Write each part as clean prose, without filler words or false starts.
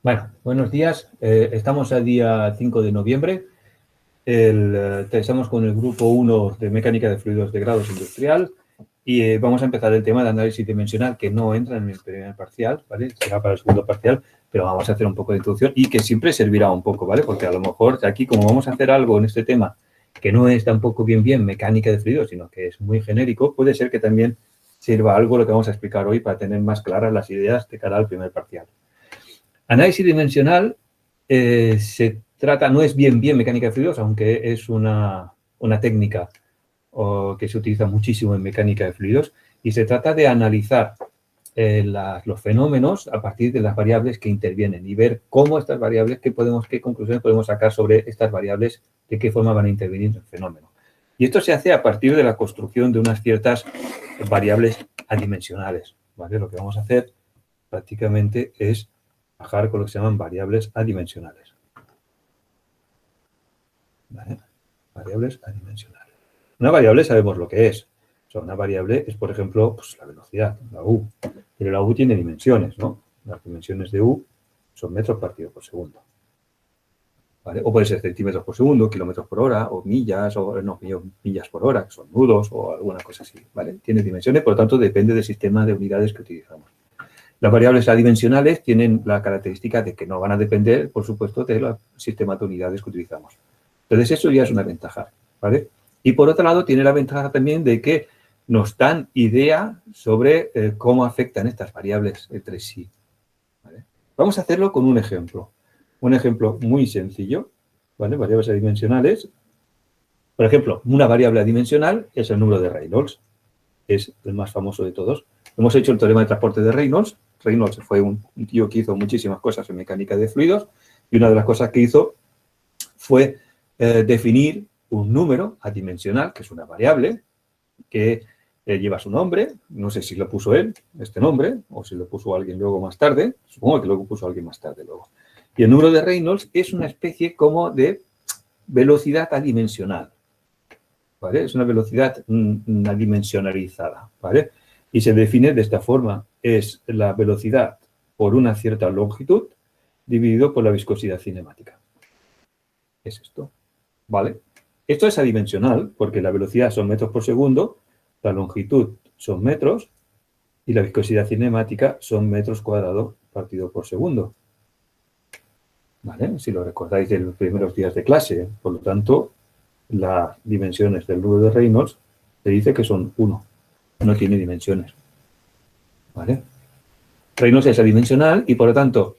Bueno, buenos días. Estamos al día 5 de noviembre. Estamos con el grupo 1 de mecánica de fluidos de grados industrial y vamos a empezar el tema de análisis dimensional que no entra en el primer parcial, ¿vale? Será para el segundo parcial, pero vamos a hacer un poco de introducción y que siempre servirá un poco, ¿vale? Porque a lo mejor aquí, como vamos a hacer algo en este tema que no es tampoco bien mecánica de fluidos, sino que es muy genérico, puede ser que también sirva algo lo que vamos a explicar hoy para tener más claras las ideas de cara al primer parcial. Análisis dimensional se trata, no es bien mecánica de fluidos, aunque es una técnica que se utiliza muchísimo en mecánica de fluidos, y se trata de analizar los fenómenos a partir de las variables que intervienen y ver cómo estas variables, qué conclusiones podemos sacar sobre estas variables, de qué forma van a intervenir en el fenómeno. Y esto se hace a partir de la construcción de unas ciertas variables adimensionales, ¿vale? Lo que vamos a hacer prácticamente es trabajar con lo que se llaman variables adimensionales. ¿Vale? Variables adimensionales. Una variable sabemos lo que es. O sea, una variable es, por ejemplo, pues, la velocidad, la U. Pero la U tiene dimensiones, ¿no? Las dimensiones de U son metros partido por segundo. ¿Vale? O puede ser centímetros por segundo, kilómetros por hora, o millas, o no, millas por hora, que son nudos, o alguna cosa así. ¿Vale? Tiene dimensiones, por lo tanto, depende del sistema de unidades que utilizamos. Las variables adimensionales tienen la característica de que no van a depender, por supuesto, del sistema de unidades que utilizamos. Entonces, eso ya es una ventaja, ¿vale? Y por otro lado, tiene la ventaja también de que nos dan idea sobre cómo afectan estas variables entre sí, ¿vale? Vamos a hacerlo con un ejemplo muy sencillo, ¿vale? Variables adimensionales. Por ejemplo, una variable adimensional es el número de Reynolds, es el más famoso de todos. Hemos hecho el teorema de transporte de Reynolds. Reynolds fue un tío que hizo muchísimas cosas en mecánica de fluidos y una de las cosas que hizo fue definir un número adimensional, que es una variable, que lleva su nombre. No sé si lo puso él, este nombre, o si lo puso alguien luego más tarde. Supongo que luego puso alguien más tarde luego. Y el número de Reynolds es una especie como de velocidad adimensional, ¿vale? Es una velocidad adimensionalizada, ¿vale? Y se define de esta forma. Es la velocidad por una cierta longitud dividido por la viscosidad cinemática. Es esto, ¿vale? Esto es adimensional porque la velocidad son metros por segundo, la longitud son metros y la viscosidad cinemática son metros cuadrados partido por segundo. ¿Vale? Si lo recordáis de los primeros días de clase. Por lo tanto, las dimensiones del número de Reynolds se dice que son 1. No tiene dimensiones. ¿Vale? Reynolds es adimensional y, por lo tanto,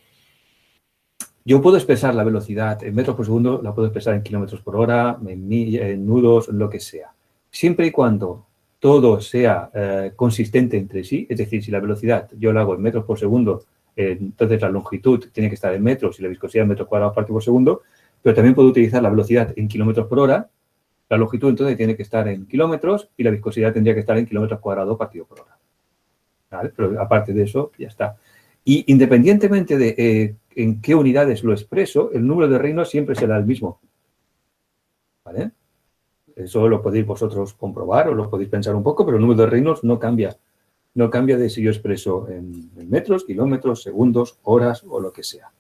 yo puedo expresar la velocidad en metros por segundo, la puedo expresar en kilómetros por hora, en nudos, lo que sea. Siempre y cuando todo sea consistente entre sí, es decir, si la velocidad yo la hago en metros por segundo, entonces la longitud tiene que estar en metros y la viscosidad en metros cuadrados partido por segundo, pero también puedo utilizar la velocidad en kilómetros por hora, la longitud entonces tiene que estar en kilómetros y la viscosidad tendría que estar en kilómetros cuadrados partido por hora. ¿Vale? Pero aparte de eso, ya está. Y independientemente de en qué unidades lo expreso, el número de Reynolds siempre será el mismo. ¿Vale? Eso lo podéis vosotros comprobar o lo podéis pensar un poco, pero el número de Reynolds no cambia. No cambia de si yo expreso en metros, kilómetros, segundos, horas o lo que sea.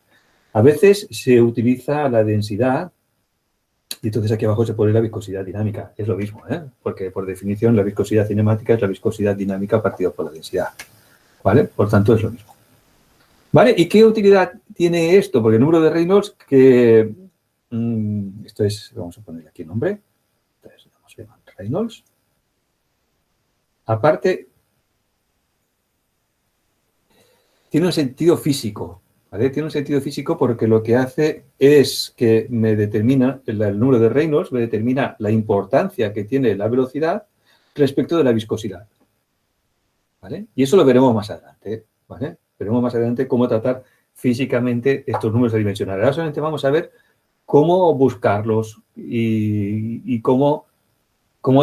A veces se utiliza la densidad y entonces aquí abajo se pone la viscosidad dinámica. Es lo mismo, ¿eh? Porque por definición la viscosidad cinemática es la viscosidad dinámica partido por la densidad. ¿Vale? Por tanto, es lo mismo. ¿Vale? ¿Y qué utilidad tiene esto? Porque el número de Reynolds, que esto es, vamos a poner aquí el nombre. Entonces, vamos a llamar Reynolds. Aparte, tiene un sentido físico, ¿vale? Tiene un sentido físico porque lo que hace es que me determina, el número de Reynolds me determina la importancia que tiene la velocidad respecto de la viscosidad, ¿vale? Y eso lo veremos más adelante, ¿vale? Veremos más adelante cómo tratar físicamente estos números adimensionales. Ahora solamente vamos a ver cómo buscarlos y cómo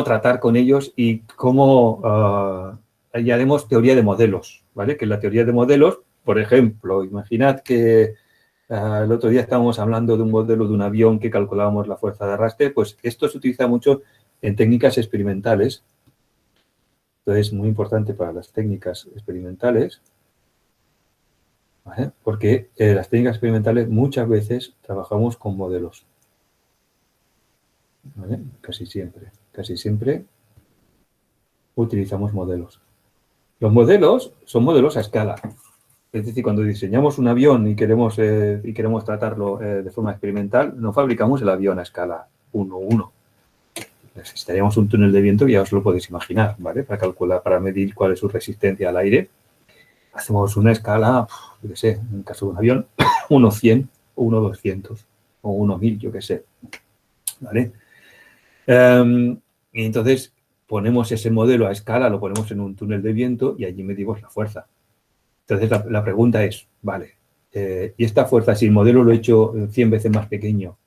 tratar con ellos y cómo ya haremos teoría de modelos, ¿vale? Que en la teoría de modelos, por ejemplo, imaginad que el otro día estábamos hablando de un modelo de un avión que calculábamos la fuerza de arrastre, pues esto se utiliza mucho en técnicas experimentales. Entonces, es muy importante para las técnicas experimentales. ¿vale? Porque las técnicas experimentales muchas veces trabajamos con modelos, ¿vale? Casi siempre utilizamos modelos. Los modelos son modelos a escala. Es decir, cuando diseñamos un avión y queremos tratarlo de forma experimental, no fabricamos el avión a escala 1:1. Necesitaríamos un túnel de viento, que ya os lo podéis imaginar, ¿vale? Para calcular, para medir cuál es su resistencia al aire. Hacemos una escala, yo qué sé, en el caso de un avión, 1:100 o 1:200 o 1:1000, yo qué sé, ¿vale? Y entonces ponemos ese modelo a escala, lo ponemos en un túnel de viento y allí medimos la fuerza. Entonces la pregunta es, vale, ¿y esta fuerza, si el modelo lo he hecho 100 veces más pequeño,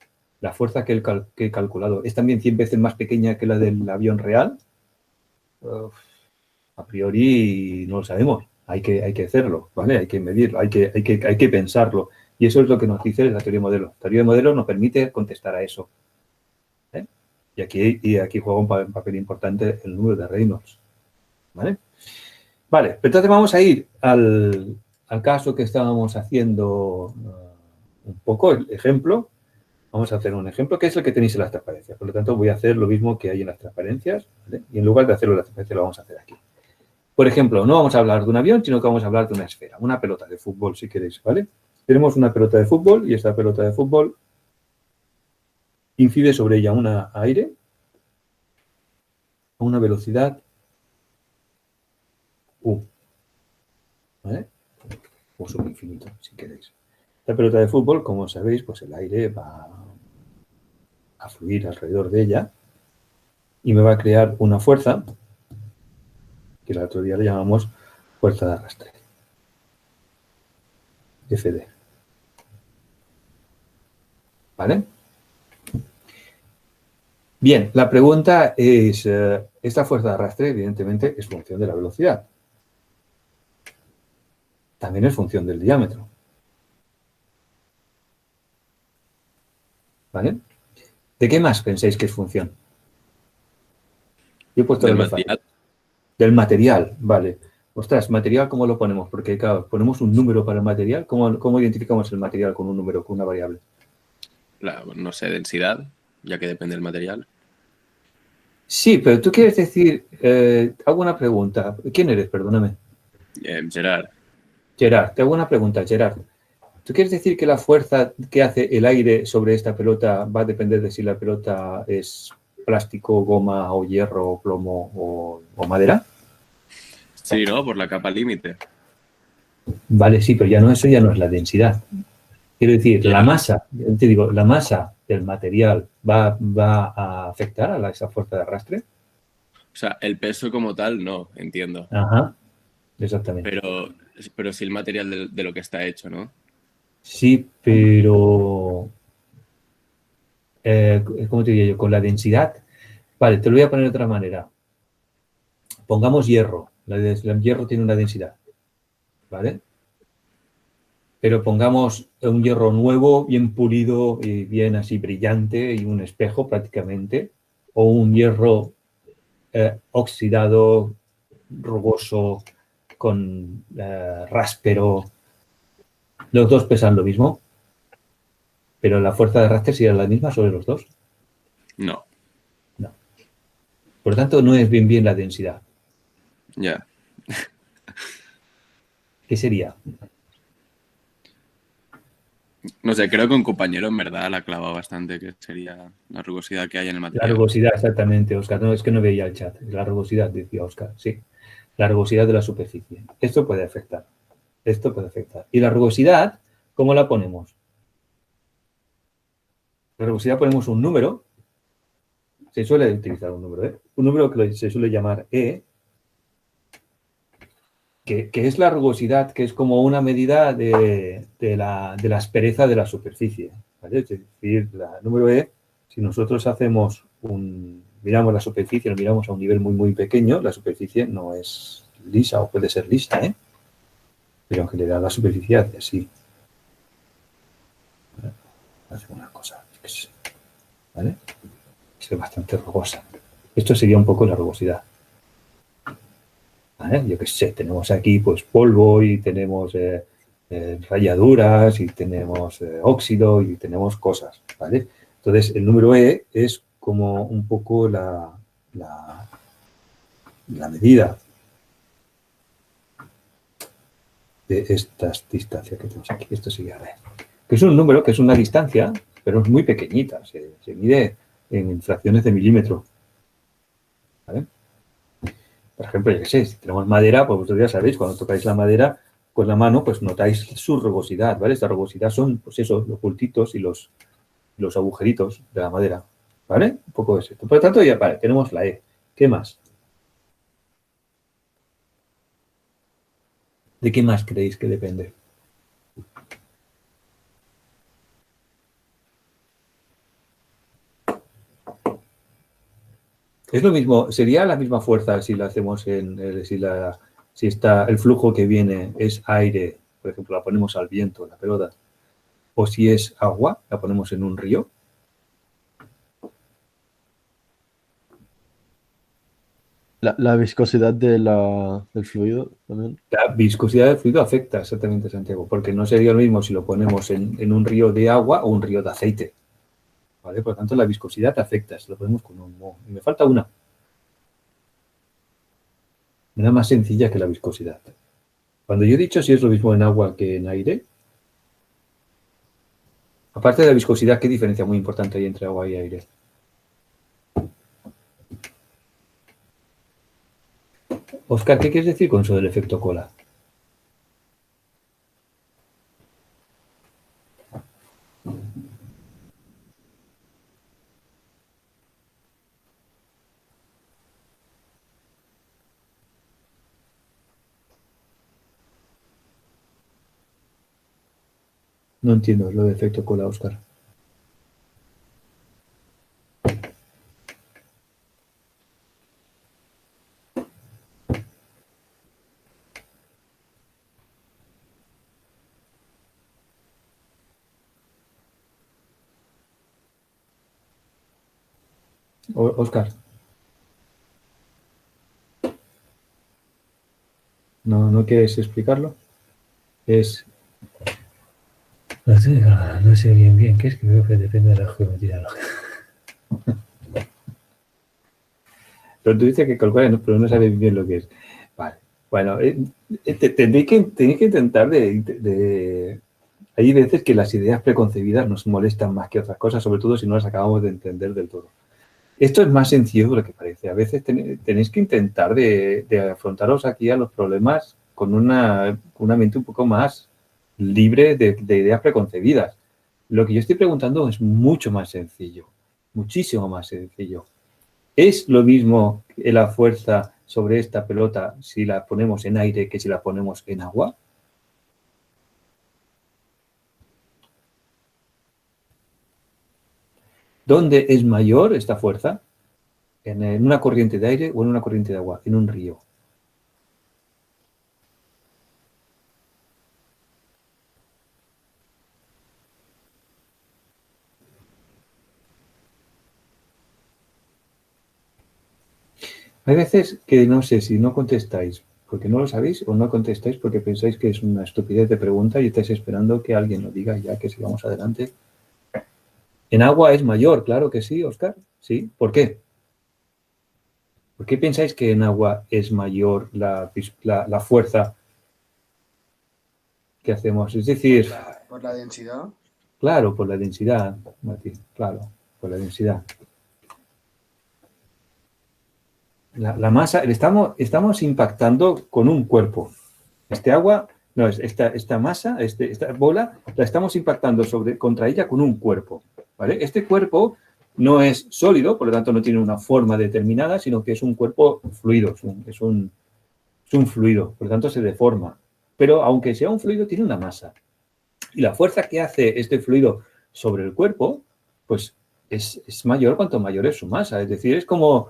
la fuerza que he calculado es también 100 veces más pequeña que la del avión real? A priori no lo sabemos. Hay que hacerlo, ¿vale? Hay que medirlo, hay que pensarlo. Y eso es lo que nos dice la teoría de modelos. La teoría de modelos nos permite contestar a eso. ¿Eh? Y aquí juega un papel importante el número de Reynolds. ¿Vale? Vale, entonces vamos a ir al caso que estábamos haciendo un poco, el ejemplo. Vamos a hacer un ejemplo que es el que tenéis en las transparencias. Por lo tanto, voy a hacer lo mismo que hay en las transparencias, ¿vale? Y en lugar de hacerlo en las transparencias, lo vamos a hacer aquí. Por ejemplo, no vamos a hablar de un avión, sino que vamos a hablar de una esfera, una pelota de fútbol, si queréis, ¿vale? Tenemos una pelota de fútbol y esta pelota de fútbol incide sobre ella un aire a una velocidad u, ¿vale? O subinfinito, si queréis. La pelota de fútbol, como sabéis, pues el aire va a fluir alrededor de ella y me va a crear una fuerza que el otro día le llamamos fuerza de arrastre, FD. ¿Vale? Bien, la pregunta es, esta fuerza de arrastre, evidentemente, es función de la velocidad. También es función del diámetro. ¿Vale? ¿De qué más pensáis que es función? Yo he puesto Del el material. del material, vale. Ostras, ¿material cómo lo ponemos? Porque, claro, ponemos un número para el material. ¿Cómo identificamos el material con un número, con una variable? No sé, densidad, ya que depende del material. Sí, pero tú quieres decir, hago una pregunta. ¿Quién eres? Perdóname. Gerard, Gerard, te hago una pregunta, Gerard. ¿Tú quieres decir que la fuerza que hace el aire sobre esta pelota va a depender de si la pelota es plástico, goma o hierro, o plomo o madera? sí, ¿no? Por la capa límite. Vale, sí, pero eso ya no es la densidad. Quiero decir, Ya. la masa, te digo, la masa del material va a afectar a esa fuerza de arrastre. O sea, el peso como tal, no, entiendo. Ajá, exactamente. Pero sí el material de lo que está hecho, ¿no? Sí, pero, ¿cómo te diría yo? Con la densidad. Vale, te lo voy a poner de otra manera. Pongamos hierro. El hierro tiene una densidad, ¿vale? Pero pongamos un hierro nuevo, bien pulido y bien así brillante y un espejo prácticamente, o un hierro oxidado, rugoso, con ráspero. Los dos pesan lo mismo, pero la fuerza de arrastre sería la misma sobre los dos. No. No. Por lo tanto, no es bien la densidad. Ya. ¿Qué sería? No sé, creo que un compañero en verdad la ha clavado bastante, que sería la rugosidad que hay en el La material. rugosidad, exactamente, Óscar. No, es que no veía el chat. La rugosidad, decía Óscar, sí. La rugosidad de la superficie. Esto puede afectar. Esto puede afectar. ¿Y la rugosidad, cómo la ponemos? La rugosidad ponemos un número. Se suele utilizar un número, ¿eh? Un número que se suele llamar E, que es la rugosidad, que es como una medida de la aspereza de la superficie, ¿vale? Es decir, el número E, si nosotros miramos la superficie, lo miramos a un nivel muy, muy pequeño, la superficie no es lisa o puede ser lisa, ¿eh? Pero en general la superficie hace así. Hace una cosa, ¿vale? Es bastante rugosa. Esto sería un poco la rugosidad. ¿Vale? Yo qué sé, tenemos aquí pues polvo y tenemos rayaduras y tenemos óxido y tenemos cosas, ¿vale? Entonces, el número E es como un poco la medida de estas distancias que tenemos aquí. Esto sería R. Que es un número, que es una distancia, pero es muy pequeñita. Se mide en fracciones de milímetro. ¿Vale? Por ejemplo, yo qué sé, si tenemos madera, pues vosotros ya sabéis, cuando tocáis la madera con la mano, pues notáis su rugosidad, ¿vale? Esta rugosidad son, pues eso, los puntitos y los agujeritos de la madera, ¿vale? Un poco es esto. Por lo tanto, ya, vale, tenemos la E. ¿Qué más? ¿De qué más creéis que depende? Es lo mismo, sería la misma fuerza si la hacemos si está el flujo que viene es aire, por ejemplo, la ponemos al viento, la pelota, o si es agua, la ponemos en un río. La viscosidad del fluido también. La viscosidad del fluido afecta exactamente, Santiago, porque no sería lo mismo si lo ponemos en un río de agua o un río de aceite. ¿Vale? Por lo tanto, la viscosidad afecta, si lo ponemos con un mo. Y me falta una. Una más sencilla que la viscosidad. Cuando yo he dicho si es lo mismo en agua que en aire, aparte de la viscosidad, ¿qué diferencia muy importante hay entre agua y aire? Oscar, ¿qué quieres decir con eso del efecto cola? No entiendo lo de efecto cola, Oscar. Oscar. ¿No quieres explicarlo? No sé bien qué es, que creo que depende de la geometría. Pero tú dices que calcula, pero no sabes bien lo que es. Vale. Bueno, tenéis que intentar Hay veces que las ideas preconcebidas nos molestan más que otras cosas, sobre todo si no las acabamos de entender del todo. Esto es más sencillo de lo que parece. A veces tenéis que intentar de afrontaros aquí a los problemas con una mente un poco más libre de ideas preconcebidas. Lo que yo estoy preguntando es mucho más sencillo, muchísimo más sencillo. ¿Es lo mismo la fuerza sobre esta pelota si la ponemos en aire que si la ponemos en agua? ¿Dónde es mayor esta fuerza? ¿En una corriente de aire o en una corriente de agua? En un río. Hay veces que no sé si no contestáis porque no lo sabéis o no contestáis porque pensáis que es una estupidez de pregunta y estáis esperando que alguien lo diga ya que sigamos adelante. ¿En agua es mayor? Claro que sí, Oscar. Sí. ¿Por qué? ¿Por qué pensáis que en agua es mayor la fuerza que hacemos? Es decir... ¿Por la densidad? Claro, por la densidad, Mati, claro, por la densidad. La masa, estamos impactando con un cuerpo. Esta masa, esta bola, la estamos impactando contra ella con un cuerpo. ¿Vale? Este cuerpo no es sólido, por lo tanto no tiene una forma determinada, sino que es un cuerpo fluido, es un fluido, por lo tanto se deforma. Pero aunque sea un fluido, tiene una masa. Y la fuerza que hace este fluido sobre el cuerpo, pues es mayor cuanto mayor es su masa. Es decir, es como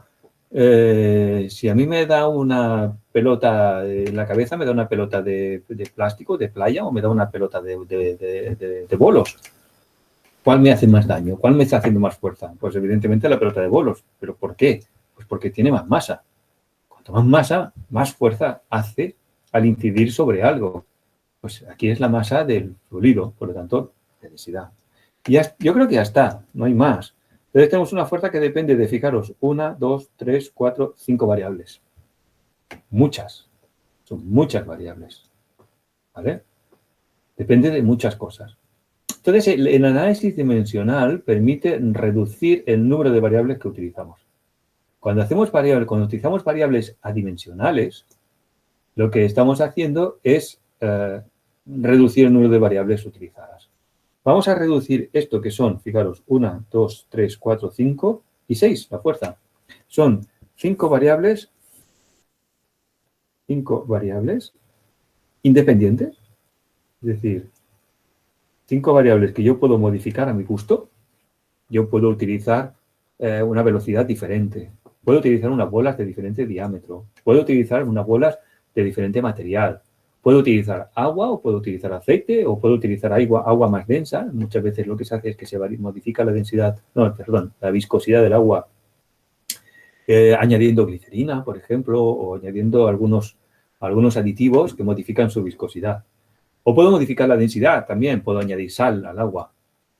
si a mí me da una pelota en la cabeza, me da una pelota de plástico, de playa, o me da una pelota de bolos. ¿Cuál me hace más daño? ¿Cuál me está haciendo más fuerza? Pues evidentemente la pelota de bolos. ¿Pero por qué? Pues porque tiene más masa. Cuanto más masa, más fuerza hace al incidir sobre algo. Pues aquí es la masa del fluido, por lo tanto, densidad. Y yo creo que ya está, no hay más. Entonces tenemos una fuerza que depende de, fijaros, 1, 2, 3, 4, 5 variables. Muchas. Son muchas variables. ¿Vale? Depende de muchas cosas. Entonces, el análisis dimensional permite reducir el número de variables que utilizamos. Cuando utilizamos variables adimensionales, lo que estamos haciendo es reducir el número de variables utilizadas. Vamos a reducir esto que son, fijaros, 1, 2, 3, 4, 5 y 6, la fuerza. Son 5 variables independientes, es decir, 5 variables que yo puedo modificar a mi gusto. Yo puedo utilizar una velocidad diferente, puedo utilizar unas bolas de diferente diámetro, puedo utilizar unas bolas de diferente material, puedo utilizar agua o puedo utilizar aceite o puedo utilizar agua más densa. Muchas veces lo que se hace es que se modifica la la viscosidad del agua añadiendo glicerina, por ejemplo, o añadiendo algunos aditivos que modifican su viscosidad. O puedo modificar la densidad también, puedo añadir sal al agua,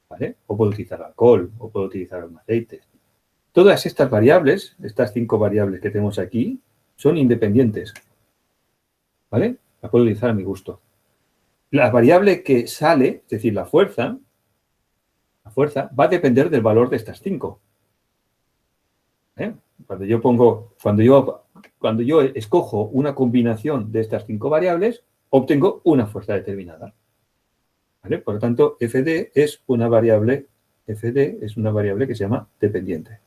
¿vale? O puedo utilizar alcohol, o puedo utilizar un aceite. Todas estas variables, estas 5 variables que tenemos aquí, son independientes, ¿vale? Las puedo utilizar a mi gusto. La variable que sale, es decir, la fuerza va a depender del valor de estas 5. Cuando yo escojo una combinación de estas 5 variables, obtengo una fuerza determinada. ¿Vale? Por lo tanto, FD es una variable que se llama dependiente.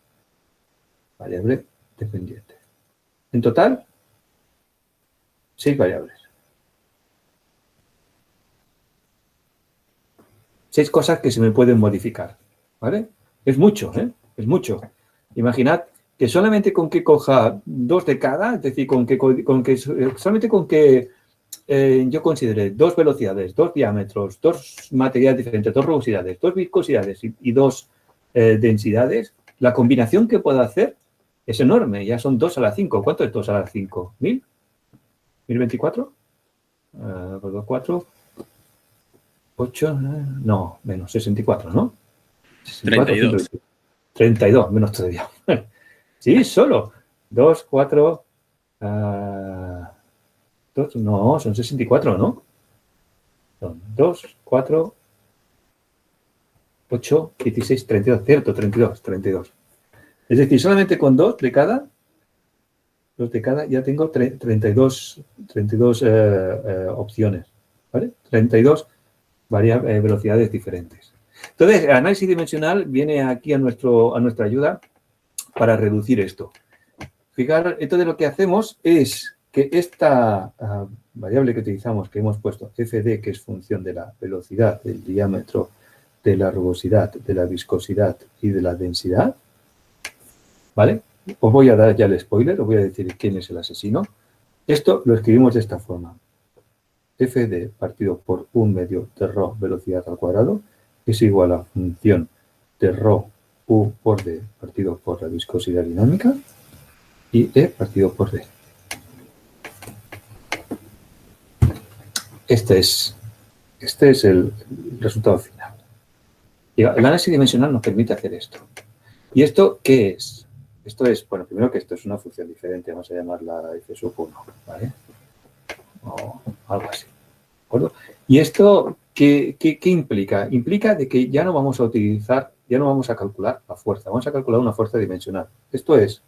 Variable dependiente. En total, 6 variables. 6 cosas que se me pueden modificar. ¿Vale? Es mucho, ¿eh? Es mucho. Imaginad que solamente con que coja 2 de cada, es decir, solamente con que yo considere 2 velocidades, 2 diámetros, 2 materiales diferentes, 2 rugosidades, 2 viscosidades y 2 densidades, la combinación que puedo hacer es enorme. Ya son 2 a la 5. ¿Cuánto es 2 a la 5? ¿1000? ¿1024? 4, 8, no, menos 64, ¿no? 64, 32. 32, menos todavía. Sí, solo. 2, 4, no, son 64, ¿no? Son 2, 4, 8, 16, 32, cierto, 32. Es decir, solamente con 2 de cada ya tengo 32 opciones, ¿vale? 32 velocidades diferentes. Entonces, el análisis dimensional viene aquí a nuestra ayuda para reducir esto. Fijar, entonces lo que hacemos es que esta variable que utilizamos, que hemos puesto FD, que es función de la velocidad, del diámetro, de la rugosidad, de la viscosidad y de la densidad, ¿vale? Os voy a dar ya el spoiler, os voy a decir quién es el asesino. Esto lo escribimos de esta forma. FD partido por 1 medio de ρ velocidad al cuadrado es igual a función de ρ U por D partido por la viscosidad dinámica y E partido por D. Este es el resultado final. Y el análisis dimensional nos permite hacer esto. ¿Y esto qué es? Esto es, bueno, primero que esto es una función diferente, vamos a llamarla f sub 1, ¿vale? O algo así, ¿de acuerdo? ¿Y esto qué implica? Implica de que ya no vamos a calcular la fuerza, vamos a calcular una fuerza dimensional. Esto de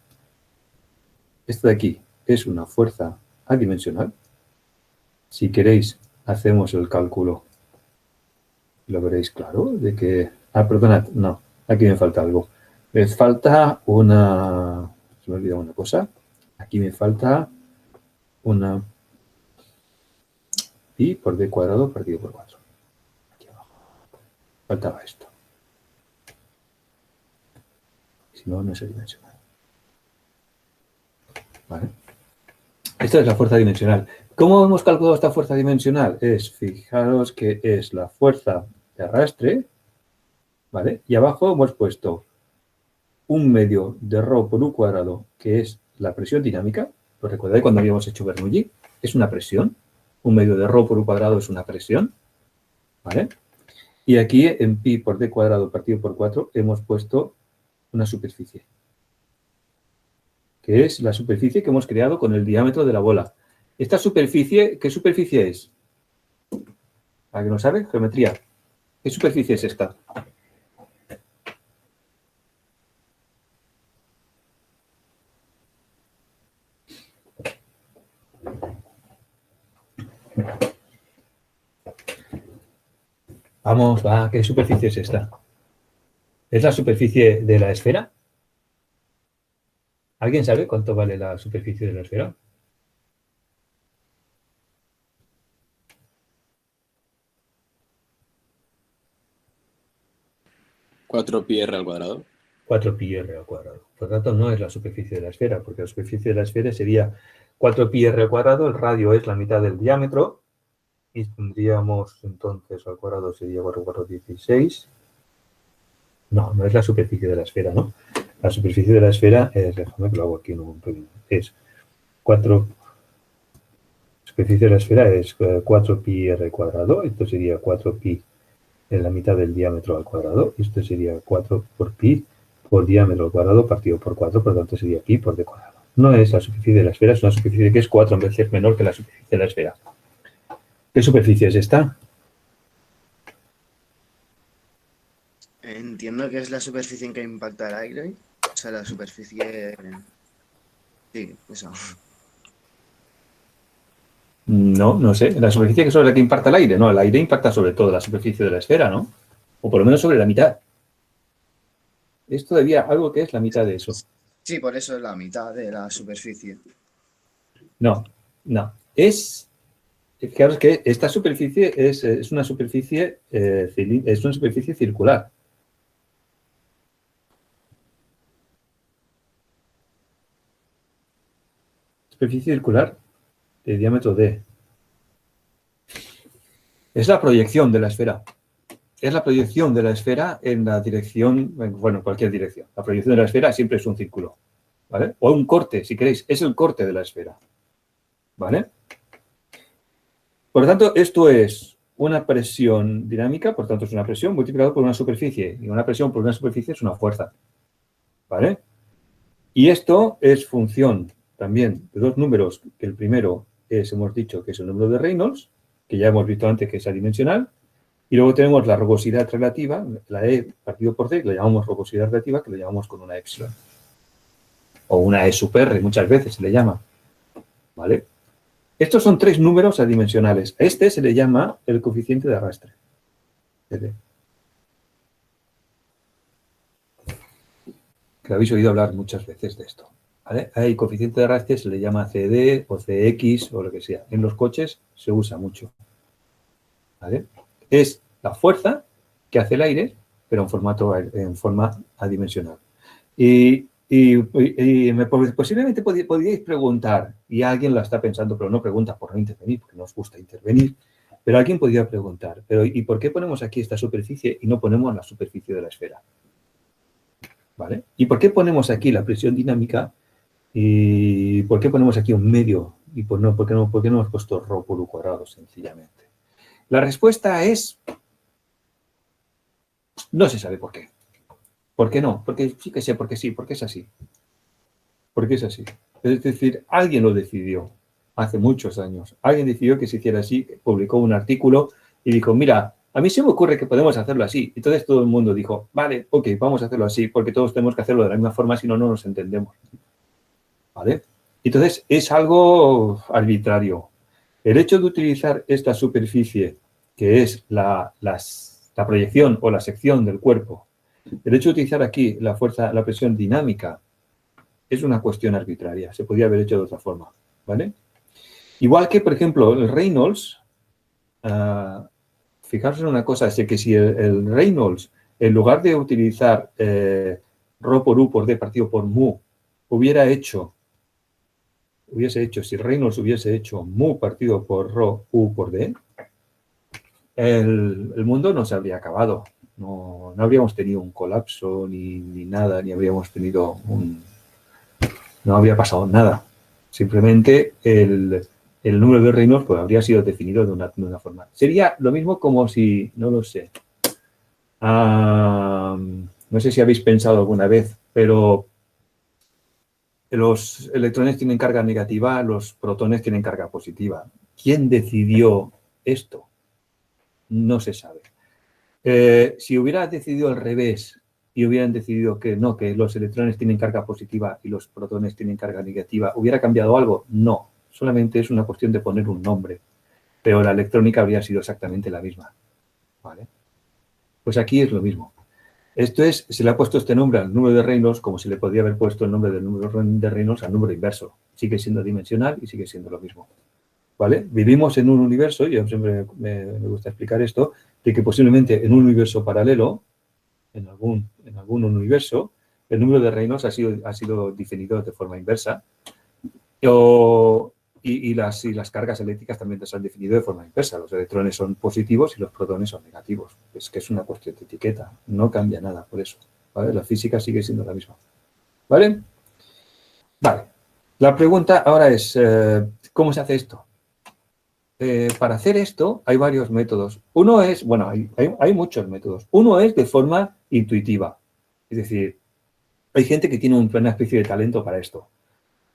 aquí es una fuerza adimensional. Si queréis, hacemos el cálculo. Lo veréis claro, de que... perdonad, no, aquí me falta algo. Me falta una... Se me olvidó una cosa. Aquí me falta una pi por d cuadrado partido por 4. Aquí abajo. Faltaba esto. Si no, no es dimensional. ¿Vale? Esta es la fuerza dimensional. ¿Cómo hemos calculado esta fuerza dimensional? Fijaros que es la fuerza de arrastre, ¿vale? Y abajo hemos puesto 1 medio de ρ por u cuadrado, que es la presión dinámica. ¿Os recordáis cuando habíamos hecho Bernoulli? Es una presión. un medio de ρ por u cuadrado es una presión, ¿vale? Y aquí en pi por d cuadrado partido por 4 hemos puesto una superficie, que es la superficie que hemos creado con el diámetro de la bola. Esta superficie, ¿qué superficie es? ¿Alguien lo sabe? Geometría. ¿Qué superficie es esta? Vamos, va, ¿qué superficie es esta? ¿Es la superficie de la esfera? ¿Alguien sabe cuánto vale la superficie de la esfera? ¿4πr²? 4πr². Por lo tanto, no es la superficie de la esfera, porque la superficie de la esfera sería 4πr², el radio es la mitad del diámetro, y tendríamos entonces al cuadrado sería 4 por 16. No, no es la superficie de la esfera, ¿no? La superficie de la esfera es, déjame que lo hago aquí en un pequeño, es 4, la superficie de la esfera es 4πr², esto sería 4pi en la mitad del diámetro al cuadrado, y esto sería 4 por pi por diámetro al cuadrado partido por 4, por lo tanto sería pi por d cuadrado. No es la superficie de la esfera, es una superficie que es 4 veces menor que la superficie de la esfera. ¿Qué superficie es esta? Entiendo que es la superficie en que impacta el aire. O sea, la superficie... Sí, eso. No, no sé. La superficie que sobre la que impacta el aire. No, el aire impacta sobre todo la superficie de la esfera, ¿no? O por lo menos sobre la mitad. Es todavía algo que es la mitad de eso. Sí, por eso es la mitad de la superficie. No, no. Fijaros que esta superficie es una superficie circular. Superficie circular de diámetro d. Es la proyección de la esfera. Es la proyección de la esfera en la dirección, bueno, cualquier dirección. La proyección de la esfera siempre es un círculo, ¿vale? O un corte, si queréis, es el corte de la esfera, ¿vale? Por lo tanto, esto es una presión dinámica, por tanto es una presión multiplicada por una superficie, y una presión por una superficie es una fuerza, ¿vale? Y esto es función también de dos números, que el primero es, hemos dicho, que es el número de Reynolds, que ya hemos visto antes que es adimensional, y luego tenemos la rugosidad relativa, la E partido por D, que lo llamamos rugosidad relativa, que lo llamamos con una epsilon. O una E sub R, muchas veces se le llama, ¿vale? Estos son tres números adimensionales. A este se le llama el coeficiente de arrastre. Que habéis oído hablar muchas veces de esto, ¿vale? Hay coeficiente de arrastre, se le llama CD o CX o lo que sea. En los coches se usa mucho, ¿vale? Es la fuerza que hace el aire, pero en forma adimensional. Posiblemente podríais preguntar, y alguien la está pensando, pero no pregunta por no intervenir, porque no os gusta intervenir, pero alguien podría preguntar, ¿y por qué ponemos aquí esta superficie y no ponemos la superficie de la esfera? ¿Vale? ¿Y por qué ponemos aquí la presión dinámica? ¿Y por qué ponemos aquí un medio? ¿Y por qué no hemos puesto ρ por u cuadrado, sencillamente? La respuesta es, no se sabe por qué. ¿Por qué no? Porque sí que sé, porque sí, porque es así. Porque es así. Es decir, alguien lo decidió hace muchos años. Alguien decidió que se hiciera así, publicó un artículo y dijo, mira, a mí se me ocurre que podemos hacerlo así. Entonces todo el mundo dijo, vale, ok, vamos a hacerlo así, porque todos tenemos que hacerlo de la misma forma, si no, no nos entendemos. ¿Vale? Entonces es algo arbitrario. El hecho de utilizar esta superficie, que es la proyección o la sección del cuerpo, el hecho de utilizar aquí la fuerza, la presión dinámica, es una cuestión arbitraria. Se podría haber hecho de otra forma, ¿vale? Igual que, por ejemplo, el Reynolds, fijaros en una cosa, es que si el Reynolds, en lugar de utilizar ρ por u por d partido por mu, si Reynolds hubiese hecho mu partido por ρ u por d, el mundo no se habría acabado. No habríamos tenido un colapso ni nada, ni habríamos tenido no habría pasado nada. Simplemente el el número de Reynolds pues, habría sido definido de una forma. Sería lo mismo como si, no lo sé, no sé si habéis pensado alguna vez, pero los electrones tienen carga negativa, los protones tienen carga positiva. ¿Quién decidió esto? No se sabe. Si hubiera decidido al revés y hubieran decidido que no, que los electrones tienen carga positiva y los protones tienen carga negativa, ¿hubiera cambiado algo? No. Solamente es una cuestión de poner un nombre. Pero la electrónica habría sido exactamente la misma. ¿Vale? Pues aquí es lo mismo. Esto es, se le ha puesto este nombre al número de Reynolds como si le podría haber puesto el nombre del número de Reynolds al número inverso. Sigue siendo dimensional y sigue siendo lo mismo. ¿Vale? Vivimos en un universo, yo siempre me gusta explicar esto, de que posiblemente en un universo paralelo, en algún universo, el número de Reynolds ha sido definido de forma inversa y las cargas eléctricas también se han definido de forma inversa. Los electrones son positivos y los protones son negativos. Es que es una cuestión de etiqueta, no cambia nada por eso. ¿Vale? La física sigue siendo la misma. ¿Vale? Vale. La pregunta ahora es, ¿cómo se hace esto? Para hacer esto hay varios métodos. Uno es, bueno, hay muchos métodos. Uno es de forma intuitiva. Es decir, hay gente que tiene una especie de talento para esto.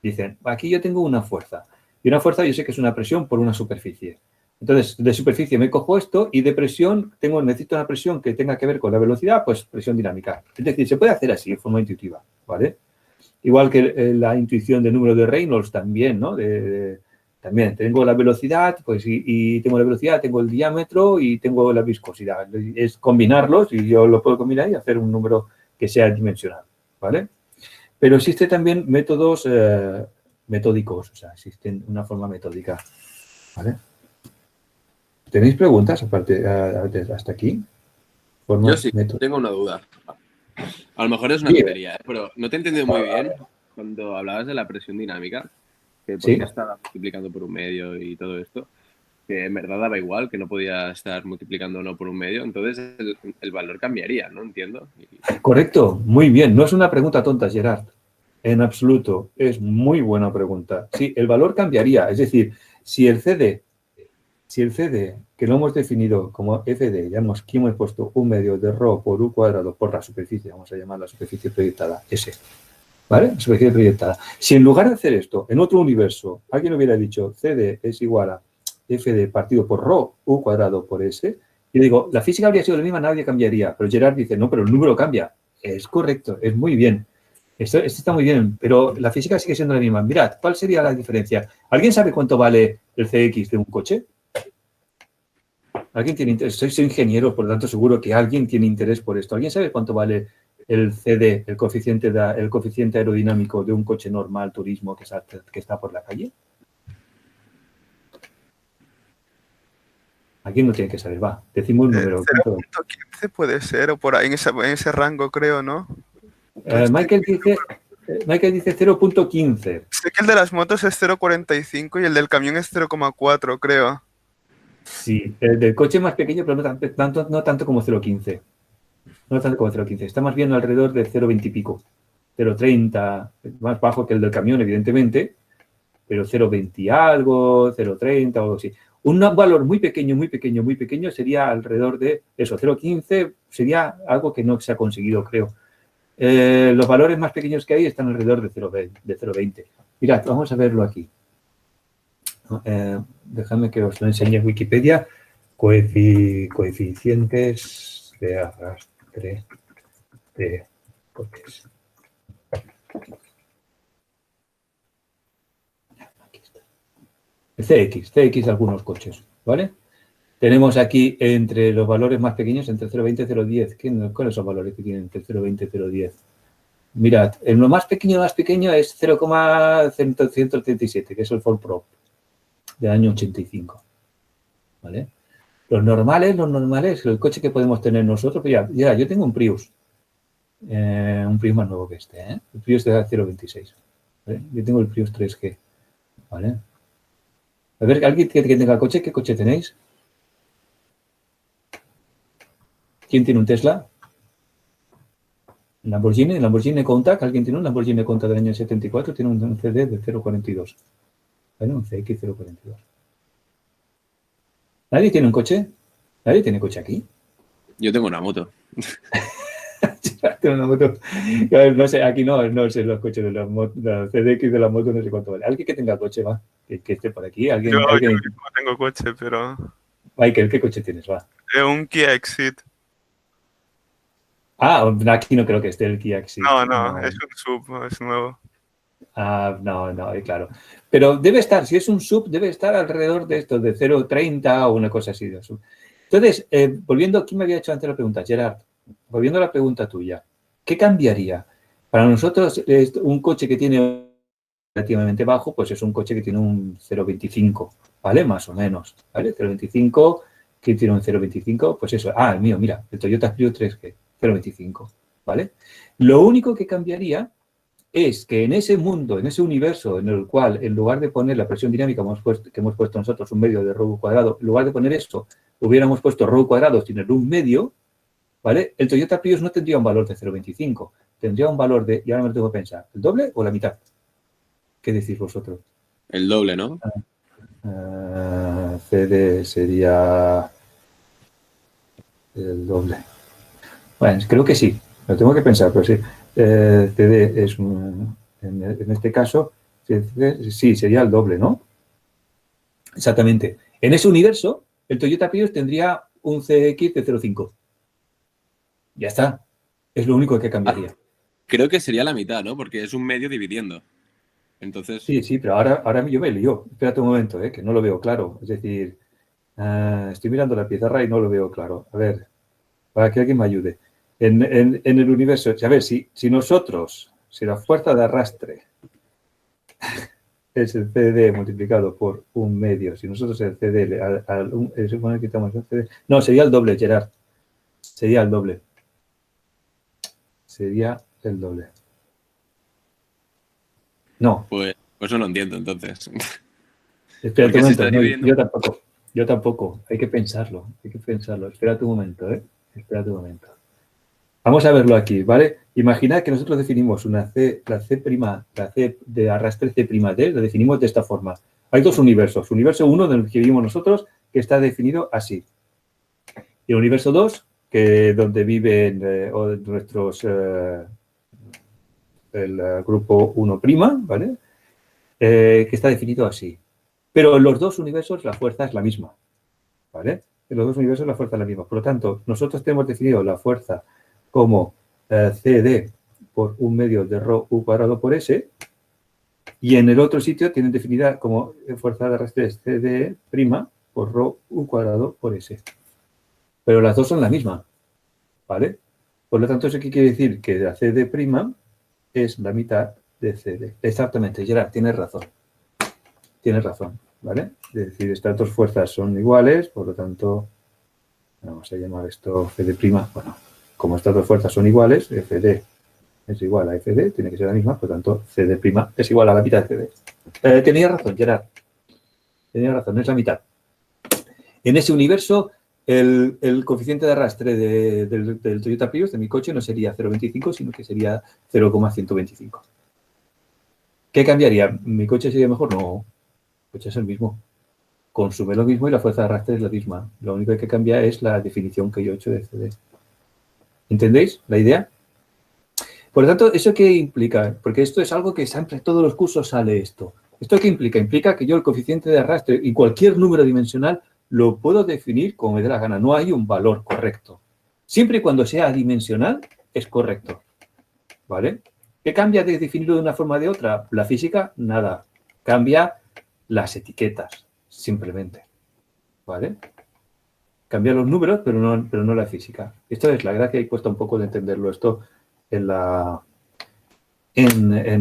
Dicen, aquí yo tengo una fuerza. Y una fuerza yo sé que es una presión por una superficie. Entonces, de superficie me cojo esto y de presión necesito una presión que tenga que ver con la velocidad, pues presión dinámica. Es decir, se puede hacer así, de forma intuitiva, ¿vale? Igual que la intuición del número de Reynolds también, ¿no? También tengo la velocidad, pues y tengo la velocidad, tengo el diámetro y tengo la viscosidad. Es combinarlos y yo lo puedo combinar y hacer un número que sea dimensional, ¿vale? Pero existen también métodos metódicos, o sea, existen una forma metódica, ¿vale? ¿Tenéis preguntas aparte hasta aquí? Yo sí, Método. tengo una duda. A lo mejor es una Bien. tontería, pero no te he entendido muy bien cuando hablabas de la presión dinámica, que por Sí. qué estaba multiplicando por un medio y todo esto, que en verdad daba igual, que no podía estar multiplicando uno por un medio, entonces el valor cambiaría, ¿no? Entiendo. Correcto, muy bien. No es una pregunta tonta, Gerard. En absoluto. Es muy buena pregunta. Sí, el valor cambiaría. Es decir, si el CD, que lo hemos definido como FD, aquí hemos puesto un medio de ρ por U cuadrado por la superficie, vamos a llamar la superficie proyectada S, ¿vale? La superficie proyectada. Si en lugar de hacer esto, en otro universo, alguien hubiera dicho CD es igual a FD partido por ρ U cuadrado por S, y digo, la física habría sido la misma, nadie cambiaría. Pero Gerard dice, no, pero el número cambia. Es correcto, es muy bien. Esto está muy bien, pero la física sigue siendo la misma. Mirad, ¿cuál sería la diferencia? ¿Alguien sabe cuánto vale el CX de un coche? ¿Alguien tiene interés? Soy ingeniero, por lo tanto seguro que alguien tiene interés por esto. ¿Alguien sabe cuánto vale el CD, el coeficiente aerodinámico de un coche normal, turismo, que está por la calle? Alguien no tiene que saber, va. Decimos un número. 0.15 puede ser, o por ahí en ese rango, creo, ¿no? Michael dice 0.15. Sé que el de las motos es 0.45 y el del camión es 0.4, creo. Sí, el del coche más pequeño, pero no tanto como 0.15. No tanto como 0.15. Está más bien alrededor de 0.20 y pico. 0.30, más bajo que el del camión, evidentemente, pero 0.20 y algo, 0.30 o algo así. Un valor muy pequeño sería alrededor de eso, 0.15 sería algo que no se ha conseguido, creo. Los valores más pequeños que hay están alrededor de 0.20. Mirad, vamos a verlo aquí. Dejadme que os lo enseñe en Wikipedia. Coeficientes de arrastre de coches. Aquí está. CX de algunos coches, ¿vale? Tenemos aquí entre los valores más pequeños, entre 0.20 y 0.10. ¿Cuáles son los valores que tienen entre 0.20 y 0.10? Mirad, lo más pequeño es 0,137, que es el Ford Pro del año 85. ¿Vale? Los normales, el coche que podemos tener nosotros, pues ya yo tengo un Prius más nuevo que este, ¿eh? El Prius de 0.26. ¿Vale? Yo tengo el Prius 3G, ¿vale? A ver, alguien que tenga coche, ¿qué coche tenéis? ¿Quién tiene un Tesla? Lamborghini Countach, ¿alguien tiene un Lamborghini Countach del año 74? Tiene un CD de 0.42. ¿Vale? Un CX042. ¿Nadie tiene un coche? ¿Nadie tiene coche aquí? Yo tengo una moto. Tengo una moto. A ver, no sé, aquí no sé los coches de las motos, la CDX de la moto, no sé cuánto vale. Alguien que tenga coche, va, que esté por aquí. Yo Alguien. mismo tengo coche, pero Michael, ¿qué coche tienes? Va. un Kia Exit. Ah, aquí no creo que esté el Kia Exit. No, es un sub, es nuevo. Ah, no, claro. Pero debe estar, si es un sub, debe estar alrededor de esto, de 0,30 o una cosa así de sub. Entonces, volviendo, ¿quién me había hecho antes la pregunta? Gerard, volviendo a la pregunta tuya, ¿qué cambiaría? Para nosotros, un coche que tiene relativamente bajo, pues es un coche que tiene un 0,25, ¿vale? Más o menos, ¿vale? 0,25, que tiene un 0,25, pues eso. Ah, el mío, mira, el Toyota Prius 3G, 0,25, ¿vale? Lo único que cambiaría es que en ese mundo, en ese universo en el cual, en lugar de poner la presión dinámica que hemos puesto nosotros, un medio de ρ cuadrado, en lugar de poner eso, hubiéramos puesto ρ cuadrado sin el un medio, ¿vale? El Toyota Prius no tendría un valor de 0,25, tendría un valor de, y ahora me lo tengo que pensar, ¿el doble o la mitad? ¿Qué decís vosotros? El doble, ¿no? CD sería el doble. Bueno, creo que sí, lo tengo que pensar, pero sí. CD es en este caso, sí, sería el doble, ¿no? Exactamente. En ese universo, el Toyota Prius tendría un CX de 0,5. Ya está. Es lo único que cambiaría. Creo que sería la mitad, ¿no? Porque es un medio dividiendo. Entonces, Sí, pero ahora yo me lío. Espérate un momento, que no lo veo claro. Es decir, estoy mirando la pizarra y no lo veo claro. A ver, para que alguien me ayude. En el universo, a ver, si nosotros, si la fuerza de arrastre es el CD multiplicado por un medio, si nosotros el CD, se supone que quitamos el CD, no, sería el doble, Gerard. Sería el doble. Sería el doble. No. pues no lo entiendo, entonces. Espérate un Porque se momento. está No, dividiendo. yo tampoco. Hay que pensarlo. Espérate un momento, Espérate un momento. Vamos a verlo aquí, ¿vale? Imaginad que nosotros definimos una C, la C' de arrastre C'D, la definimos de esta forma. Hay dos universos. Universo 1, del que vivimos nosotros, que está definido así. Y el universo 2, que donde viven nuestros el grupo 1', ¿vale? Que está definido así. Pero en los dos universos la fuerza es la misma, ¿vale? En los dos universos la fuerza es la misma. Por lo tanto, nosotros tenemos definido la fuerza como CD por un medio de ρ u cuadrado por S, y en el otro sitio tienen definida como fuerza de arrastre CD' por ρ u cuadrado por S. Pero las dos son la misma, ¿vale? Por lo tanto, ¿eso qué quiere decir? Que la CD' es la mitad de CD. Exactamente, Gerard, tienes razón. Tienes razón, ¿vale? Es decir, estas dos fuerzas son iguales, por lo tanto, vamos a llamar esto CD'. Bueno, como estas dos fuerzas son iguales, FD es igual a FD, tiene que ser la misma, por lo tanto, CD' es igual a la mitad de CD. Tenías razón, Gerard. Tenías razón, es la mitad. En ese universo, el coeficiente de arrastre del Toyota Prius, de mi coche, no sería 0,25, sino que sería 0,125. ¿Qué cambiaría? ¿Mi coche sería mejor? No, el coche es el mismo. Consume lo mismo y la fuerza de arrastre es la misma. Lo único que cambia es la definición que yo he hecho de CD. ¿Entendéis la idea? Por lo tanto, ¿eso qué implica? Porque esto es algo que siempre en todos los cursos sale esto. ¿Esto qué implica? Implica que yo el coeficiente de arrastre y cualquier número dimensional lo puedo definir como me dé la gana. No hay un valor correcto. Siempre y cuando sea dimensional, es correcto. ¿Vale? ¿Qué cambia de definirlo de una forma o de otra? La física, nada. Cambia las etiquetas, simplemente. ¿Vale? Cambia los números, pero no la física. Esto es la gracia y cuesta un poco de entenderlo esto en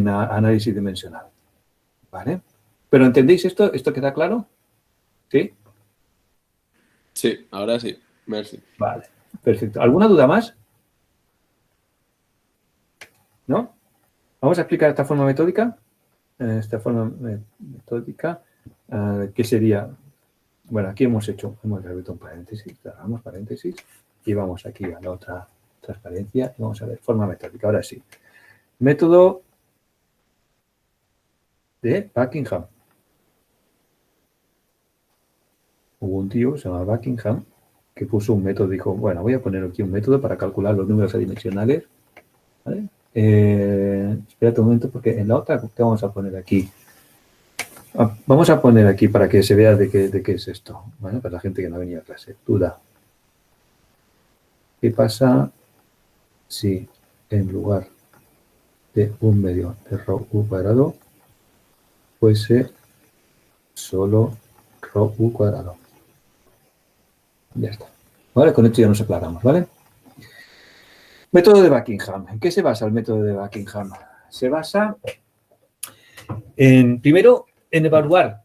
análisis dimensional. ¿Vale? ¿Pero entendéis esto? ¿Esto queda claro? ¿Sí? Sí, ahora sí. Merci. Vale, perfecto. ¿Alguna duda más? ¿No? Vamos a explicar esta forma metódica. ¿Qué sería? Bueno, aquí hemos abierto un paréntesis, cerramos paréntesis y vamos aquí a la otra transparencia y vamos a ver forma metódica. Ahora sí. Método de Buckingham. hubo un tío, se llama Buckingham, que puso un método, dijo, bueno, voy a poner aquí un método para calcular los números adimensionales. ¿Vale? Espérate un momento, porque en la otra, ¿qué vamos a poner aquí? Vamos a poner aquí para que se vea de qué es esto, ¿vale? Para la gente que no ha venido a clase. Duda. ¿Qué pasa si en lugar de 1/2 de rho u cuadrado fuese solo rho u cuadrado? Ya está. ¿Vale? Con esto ya nos aclaramos, ¿vale? Método de Buckingham. ¿En qué se basa el método de Buckingham? Se basa primero, en evaluar,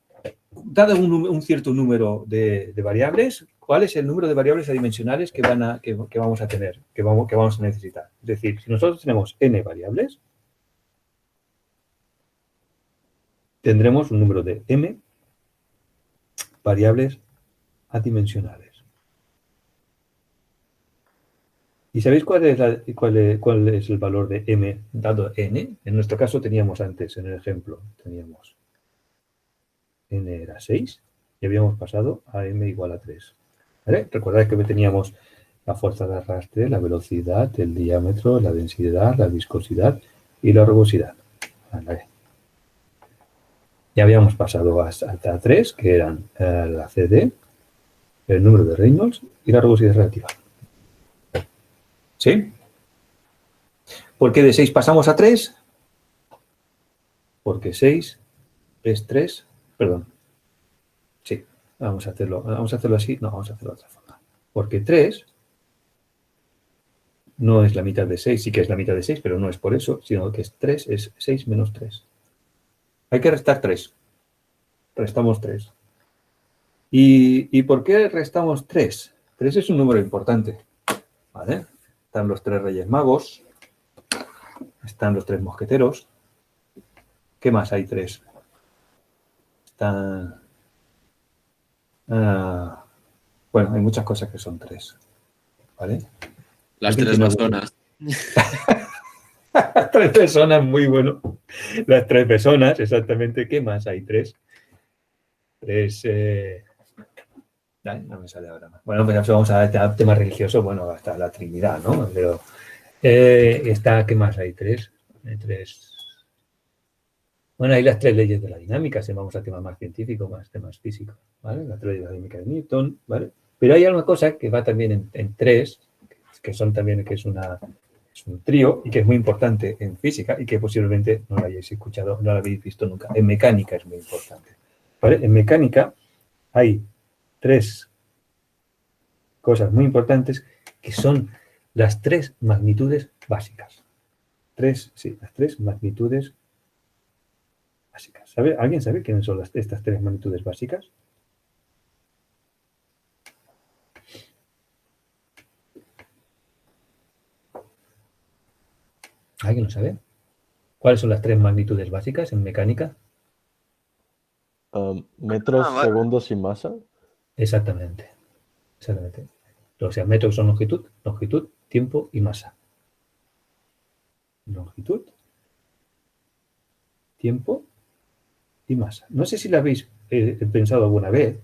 dado un cierto número de variables, cuál es el número de variables adimensionales que vamos a tener, que vamos a necesitar. Es decir, si nosotros tenemos n variables, tendremos un número de m variables adimensionales. ¿Y sabéis cuál es el valor de m dado n? En nuestro caso teníamos antes, en el ejemplo, teníamos n era 6 y habíamos pasado a m igual a 3. ¿Vale? Recordad que teníamos la fuerza de arrastre, la velocidad, el diámetro, la densidad, la viscosidad y la rugosidad. ¿Vale? Ya habíamos pasado hasta 3, que eran la CD, el número de Reynolds y la rugosidad relativa. ¿Sí? ¿Por qué de 6 pasamos a 3? Porque 6 es 3, perdón. Sí, vamos a hacerlo así, no, vamos a hacerlo de otra forma. Porque 3 no es la mitad de 6, sí que es la mitad de 6, pero no es por eso, sino que 3 es 6 menos 3. Hay que restar 3. Restamos 3. ¿Y por qué restamos 3? 3 es un número importante. ¿Vale? Están los 3 Reyes Magos. Están los 3 mosqueteros. ¿Qué más hay 3? Están... bueno, hay muchas cosas que son 3. ¿Vale? Las 3 personas. Las 3 personas, muy bueno. Las 3 personas, exactamente. ¿Qué más hay? 3. 3... no me sale ahora más. Bueno, pues vamos a ver tema religioso, bueno, hasta la Trinidad, ¿no? Pero ¿qué más hay? 3. Hay 3. Bueno, hay las 3 leyes de la dinámica, si vamos a temas más científicos, más temas físicos, ¿vale? Las 3 leyes de la dinámica de Newton, ¿vale? Pero hay alguna cosa que va también en 3, que son también, que es un trío y que es muy importante en física y que posiblemente no lo hayáis escuchado, no lo habéis visto nunca. En mecánica es muy importante, ¿vale? En mecánica hay 3 cosas muy importantes que son las 3 magnitudes básicas. Las 3 magnitudes básicas. ¿Alguien sabe quiénes son estas 3 magnitudes básicas? ¿Alguien lo sabe? ¿Cuáles son las 3 magnitudes básicas en mecánica? Metros, vale. segundos y masa. Exactamente. O sea, metros son longitud, tiempo y masa. Longitud, tiempo y masa. No sé si lo habéis pensado alguna vez,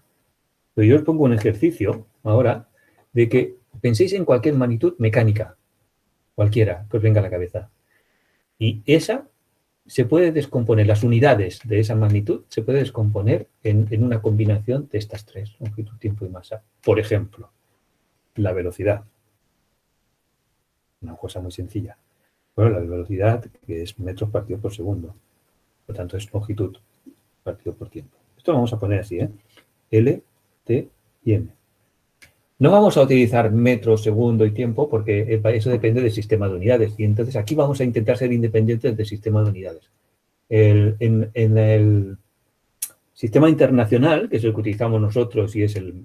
pero yo os pongo un ejercicio ahora de que penséis en cualquier magnitud mecánica, cualquiera que os venga a la cabeza. Y esa se puede descomponer, las unidades de esa magnitud se puede descomponer en una combinación de estas 3, longitud, tiempo y masa. Por ejemplo, la velocidad. Una cosa muy sencilla. Bueno, la velocidad, que es metros partido por segundo. Por tanto, es longitud partido por tiempo. Esto lo vamos a poner así, ¿eh? L, T y M. No vamos a utilizar metro, segundo y tiempo porque eso depende del sistema de unidades. Y entonces aquí vamos a intentar ser independientes del sistema de unidades. En el sistema internacional, que es el que utilizamos nosotros y es el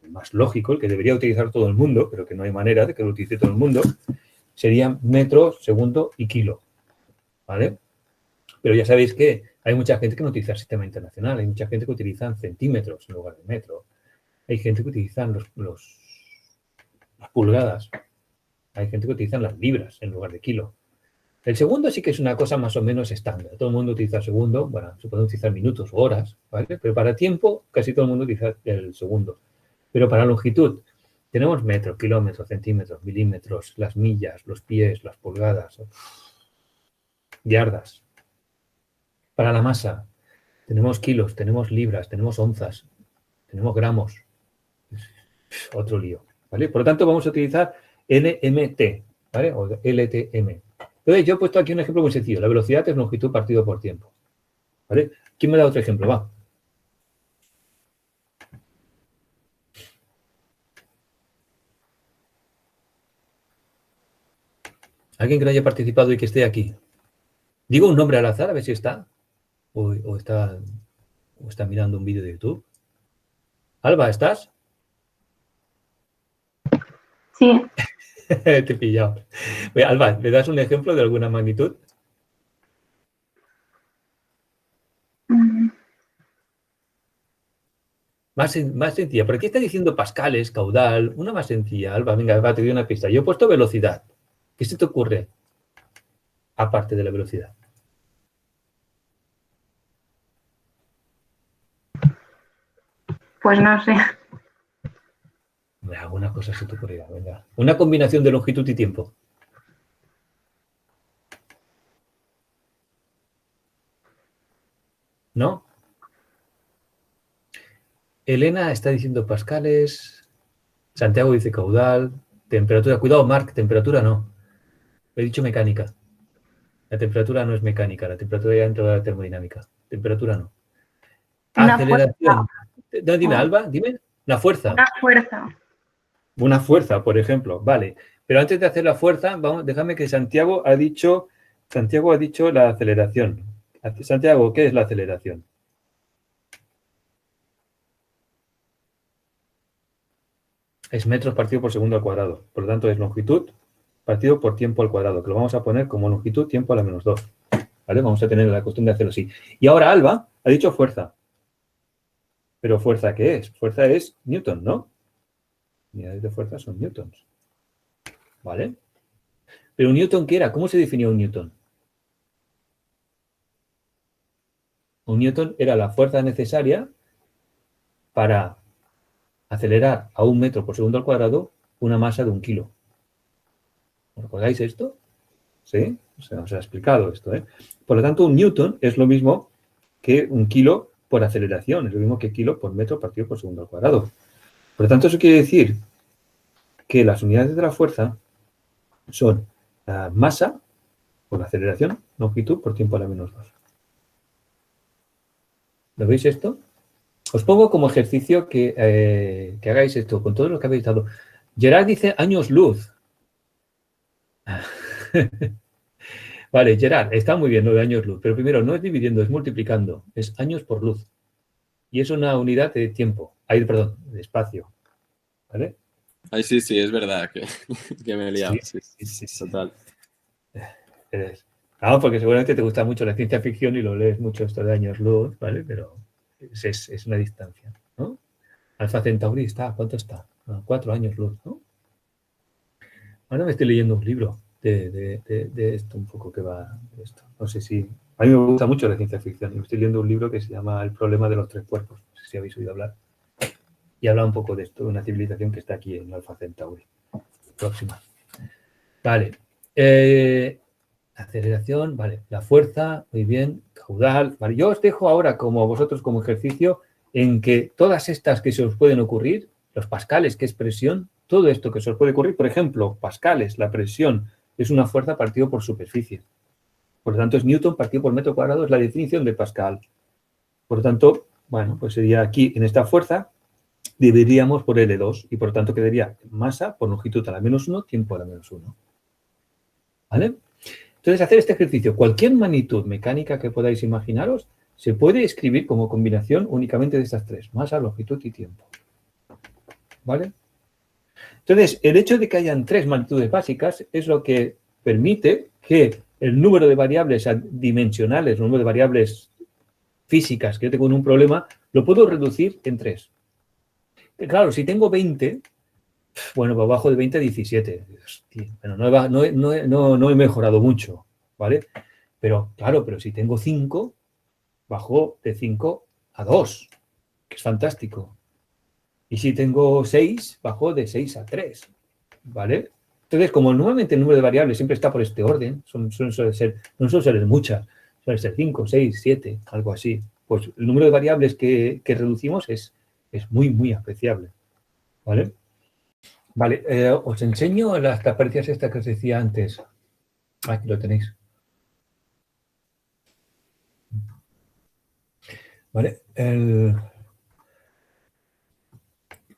más lógico, el que debería utilizar todo el mundo, pero que no hay manera de que lo utilice todo el mundo, serían metro, segundo y kilo. ¿Vale? Pero ya sabéis que hay mucha gente que no utiliza el sistema internacional, hay mucha gente que utiliza centímetros en lugar de metro. Hay gente que utiliza las pulgadas. Hay gente que utiliza las libras en lugar de kilo. El segundo sí que es una cosa más o menos estándar. Todo el mundo utiliza el segundo. Bueno, se pueden utilizar minutos o horas, ¿vale? Pero para tiempo casi todo el mundo utiliza el segundo. Pero para longitud tenemos metros, kilómetros, centímetros, milímetros, las millas, los pies, las pulgadas, yardas. Para la masa tenemos kilos, tenemos libras, tenemos onzas, tenemos gramos. Otro lío, ¿vale? Por lo tanto, vamos a utilizar LMT, ¿vale? O LTM. Entonces, yo he puesto aquí un ejemplo muy sencillo. La velocidad es longitud partido por tiempo, ¿vale? ¿Quién me da otro ejemplo? Va. ¿Alguien que no haya participado y que esté aquí? Digo un nombre al azar, a ver si está. O está mirando un vídeo de YouTube. Alba, ¿estás? Sí. Te he pillado. Alba, ¿me das un ejemplo de alguna magnitud? Más sencilla. ¿Por qué está diciendo pascales, caudal? Una más sencilla. Alba, venga, va, te doy una pista. Yo he puesto velocidad. ¿Qué se te ocurre? Aparte de la velocidad. Pues no sé. Alguna cosa se te ocurrirá, venga. Una combinación de longitud y tiempo. ¿No? Elena está diciendo pascales. Santiago dice caudal. Temperatura. Cuidado, Marc, temperatura no. He dicho mecánica. La temperatura no es mecánica. La temperatura ya entra de la termodinámica. Temperatura no. Una Aceleración. No, dime, Ah. Alba, dime. La fuerza. Una fuerza. Una fuerza, por ejemplo. Vale. Pero antes de hacer la fuerza, déjame que Santiago ha dicho la aceleración. Santiago, ¿qué es la aceleración? Es metros partido por segundo al cuadrado. Por lo tanto, es longitud partido por tiempo al cuadrado, que lo vamos a poner como longitud tiempo a la menos 2. ¿Vale? Vamos a tener la costumbre de hacerlo así. Y ahora Alba ha dicho fuerza. ¿Pero fuerza qué es? Fuerza es Newton, ¿no? Unidades de fuerza son newtons. ¿Vale? Pero un newton, ¿qué era? ¿Cómo se definió un newton? Un newton era la fuerza necesaria para acelerar a 1 metro por segundo al cuadrado una masa de 1 kilo. ¿Os recordáis esto? ¿Sí? Se nos ha explicado esto, ¿eh? Por lo tanto, un newton es lo mismo que 1 kilo por aceleración, es lo mismo que kilo por metro partido por segundo al cuadrado. Por lo tanto, eso quiere decir que las unidades de la fuerza son la masa por la aceleración, longitud por tiempo a la menos 2. ¿Lo veis esto? Os pongo como ejercicio que hagáis esto con todo lo que habéis dado. Gerard dice años luz. Vale, Gerard, está muy bien lo de años luz, pero primero no es dividiendo, es multiplicando, es años por luz. Y es una unidad de tiempo, perdón, de espacio. ¿Vale? Ay, sí, es verdad que me he liado. Sí. Total. No, porque seguramente te gusta mucho la ciencia ficción y lo lees mucho esto de años luz, ¿vale? Pero es una distancia, ¿no? Alfa Centauri está, ¿cuánto está? 4 años luz, ¿no? Ahora me estoy leyendo un libro de esto, un poco que va de esto. No sé si... A mí me gusta mucho la ciencia ficción y me estoy leyendo un libro que se llama El problema de los 3 cuerpos. No sé si habéis oído hablar. Y habla un poco de esto, de una civilización que está aquí en Alfa Centauri. Próxima. Vale. Aceleración, vale. La fuerza, muy bien. Caudal, vale. Yo os dejo ahora como vosotros como ejercicio en que todas estas que se os pueden ocurrir, los pascales, que es presión, todo esto que se os puede ocurrir, por ejemplo, pascales, la presión, es una fuerza partido por superficie. Por lo tanto, es Newton partido por metro cuadrado, es la definición de Pascal. Por lo tanto, bueno, pues sería aquí, en esta fuerza, dividiríamos por L2 y por lo tanto quedaría masa por longitud a la menos 1, tiempo a la menos 1. ¿Vale? Entonces, hacer este ejercicio, cualquier magnitud mecánica que podáis imaginaros, se puede escribir como combinación únicamente de estas tres, masa, longitud y tiempo. ¿Vale? Entonces, el hecho de que hayan 3 magnitudes básicas es lo que permite que el número de variables dimensionales, el número de variables físicas que yo tengo en un problema, lo puedo reducir en 3. Claro, si tengo 20, bueno, pues bajo de 20 a 17. Hostia, bueno, no he mejorado mucho, ¿vale? Pero, claro, pero si tengo 5, bajo de 5 a 2, que es fantástico. Y si tengo 6, bajo de 6 a 3, ¿vale? Entonces, como normalmente el número de variables siempre está por este orden, no suelen ser muchas, suelen ser 5, 6, 7, algo así, pues el número de variables que reducimos es muy, muy apreciable, ¿vale? Vale, os enseño las transparencias estas que os decía antes. Aquí lo tenéis. ¿Vale?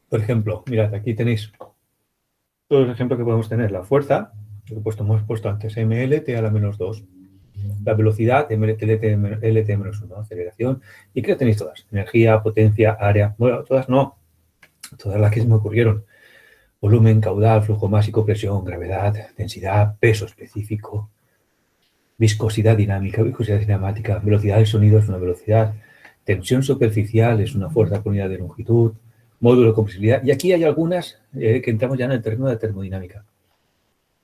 Por ejemplo, mirad, aquí tenéis todos los ejemplos que podemos tener. La fuerza, que hemos puesto antes, mLt a la menos 2. La velocidad, LT menos 1. Aceleración. Y que tenéis todas. Energía, potencia, área. Bueno, todas no. Todas las que se me ocurrieron. Volumen, caudal, flujo másico, presión, gravedad, densidad, peso específico, viscosidad dinámica, viscosidad cinemática, velocidad del sonido es una velocidad, tensión superficial es una fuerza por unidad de longitud, módulo de compresibilidad. Y aquí hay algunas que entramos ya en el terreno de termodinámica.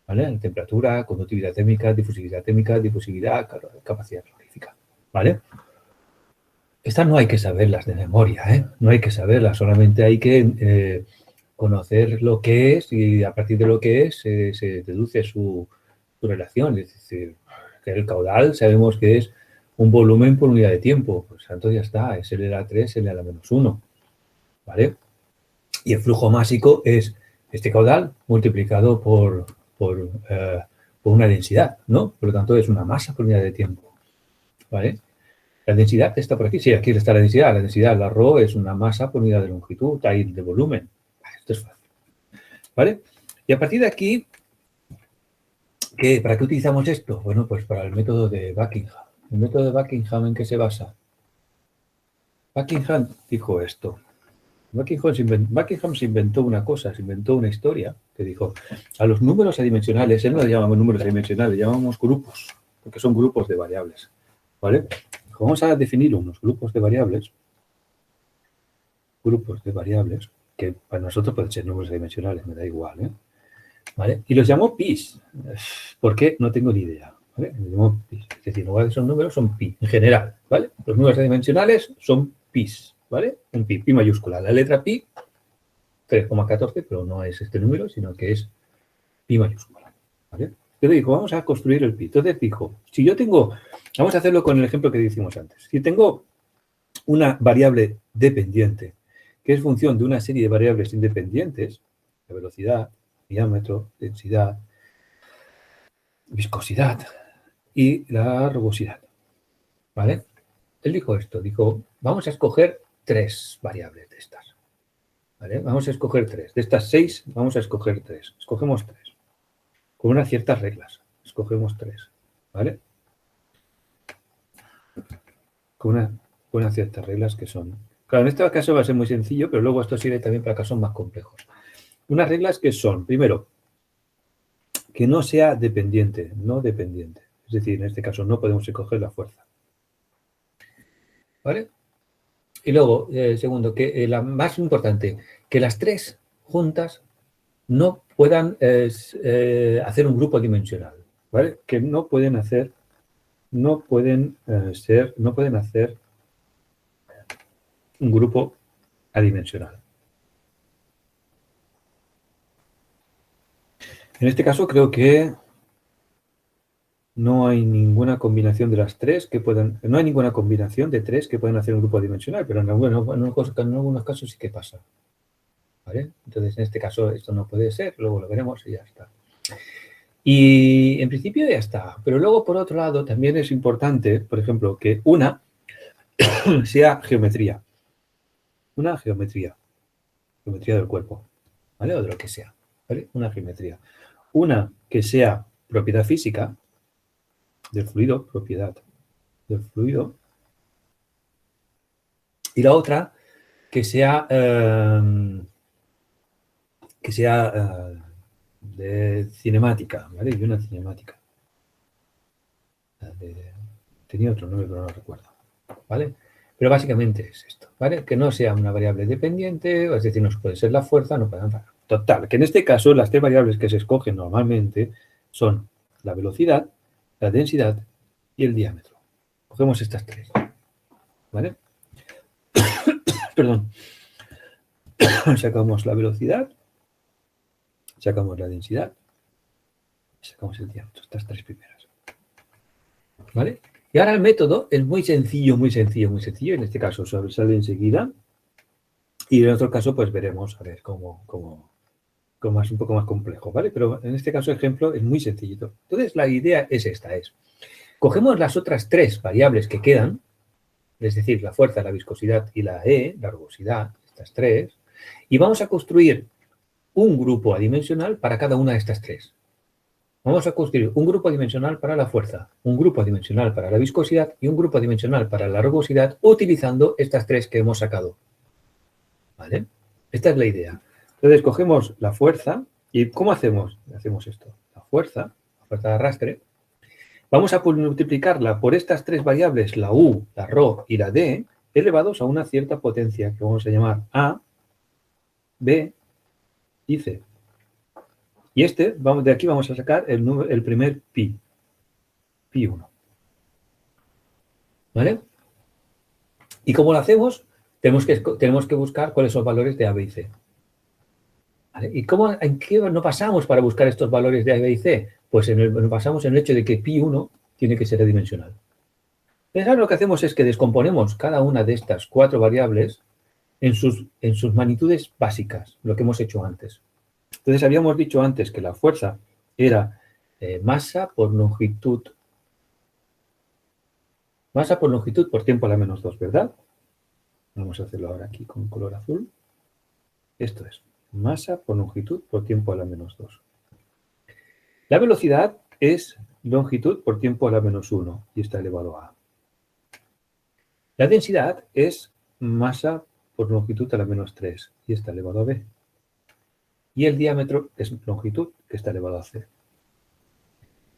¿Vale? Temperatura, conductividad térmica, difusividad, capacidad calorífica. ¿Vale? Estas no hay que saberlas de memoria, ¿eh? No hay que saberlas, solamente hay que conocer lo que es y a partir de lo que es se deduce su relación. Es decir, que el caudal sabemos que es un volumen por unidad de tiempo. Pues entonces ya está, es L a la 3, L a la menos 1. ¿Vale? Y el flujo másico es este caudal multiplicado por una densidad, ¿no? Por lo tanto, es una masa por unidad de tiempo. ¿Vale? La densidad está por aquí. Sí, aquí está la densidad. La densidad, la ρ, es una masa por unidad de longitud, ahí de volumen. Esto es fácil. ¿Vale? Y a partir de aquí, ¿para qué utilizamos esto? Bueno, pues para el método de Buckingham. ¿El método de Buckingham en qué se basa? Buckingham dijo esto. Buckingham se inventó una cosa, se inventó una historia que dijo, a los números adimensionales, él no le llamamos números adimensionales, le llamamos grupos, porque son grupos de variables. ¿Vale? Vamos a definir unos grupos de variables, que para nosotros pueden ser números adimensionales, me da igual, ¿eh? ¿Vale? Y los llamo pis. ¿Por qué? No tengo ni idea. ¿Vale? Es decir, en lugar de esos números son pi, en general. ¿Vale? Los números adimensionales son pis. ¿Vale? Un pi mayúscula. La letra pi, 3,14, pero no es este número, sino que es pi mayúscula. ¿Vale? Yo te digo, vamos a construir el pi. Entonces dijo, si yo tengo, vamos a hacerlo con el ejemplo que decimos antes. Si tengo una variable dependiente, que es función de una serie de variables independientes, la velocidad, diámetro, densidad, viscosidad y la rugosidad. ¿Vale? Él dijo esto, dijo, vamos a escoger 3 variables de estas. ¿Vale? Vamos a escoger 3. De estas 6, vamos a escoger 3. Escogemos 3. Con unas ciertas reglas. Escogemos 3. ¿Vale? Con unas ciertas reglas que son... Claro, en este caso va a ser muy sencillo, pero luego esto sirve también para casos más complejos. Unas reglas que son, primero, que no sea dependiente, no dependiente. Es decir, en este caso no podemos escoger la fuerza. ¿Vale? Y luego, segundo, que la más importante, que las 3 juntas no puedan hacer un grupo dimensional. ¿Vale? Que no pueden hacer un grupo adimensional. En este caso creo que no hay ninguna combinación de las 3 que puedan, no hay ninguna combinación de 3 que puedan hacer un grupo dimensional, pero en algunos casos sí que pasa. ¿Vale? Entonces, en este caso esto no puede ser, luego lo veremos y ya está. Y en principio ya está, pero luego por otro lado también es importante, por ejemplo, que una sea geometría. Una geometría del cuerpo, ¿vale? O de lo que sea, ¿vale? Una geometría. Una que sea propiedad física del fluido, propiedad del fluido. Y la otra que sea de cinemática, ¿vale? Y una cinemática. Tenía otro nombre, pero no lo recuerdo, ¿vale? Pero básicamente es esto, ¿vale? Que no sea una variable dependiente, es decir, no puede ser la fuerza, no puede ser... Total, que en este caso las 3 variables que se escogen normalmente son la velocidad, la densidad y el diámetro. Cogemos estas tres, ¿vale? Perdón. Sacamos la velocidad, sacamos la densidad, sacamos el diámetro, estas tres primeras. ¿Vale? Y ahora el método es muy sencillo, muy sencillo, muy sencillo. En este caso sale enseguida. Y en otro caso, pues veremos, a ver, cómo es un poco más complejo, ¿vale? Pero en este caso, ejemplo, es muy sencillito. Entonces, la idea es esta, cogemos las otras tres variables que quedan, es decir, la fuerza, la viscosidad y la E, la rugosidad, estas tres, y vamos a construir un grupo adimensional para cada una de estas tres. Vamos a construir un grupo adimensional para la fuerza, un grupo adimensional para la viscosidad y un grupo adimensional para la rugosidad utilizando estas tres que hemos sacado. ¿Vale? Esta es la idea. Entonces, cogemos la fuerza y ¿cómo hacemos? Hacemos esto. La fuerza de arrastre, vamos a multiplicarla por estas tres variables, la U, la ρ y la D, elevados a una cierta potencia que vamos a llamar A, B y C. Y de aquí vamos a sacar el primer pi, pi1. ¿Vale? ¿Y cómo lo hacemos? Tenemos que buscar cuáles son los valores de A, B y C. ¿Vale? ¿Y en qué nos basamos para buscar estos valores de A, B y C? Pues nos basamos en el hecho de que pi1 tiene que ser adimensional. Entonces, ahora lo que hacemos es que descomponemos cada una de estas cuatro variables en sus magnitudes básicas, lo que hemos hecho antes. Entonces, habíamos dicho antes que la fuerza era masa por longitud por tiempo a la menos 2, ¿verdad? Vamos a hacerlo ahora aquí con color azul. Esto es masa por longitud por tiempo a la menos 2. La velocidad es longitud por tiempo a la menos 1 y está elevado a A. La densidad es masa por longitud a la menos 3 y está elevado a B. Y el diámetro es longitud que está elevado a C.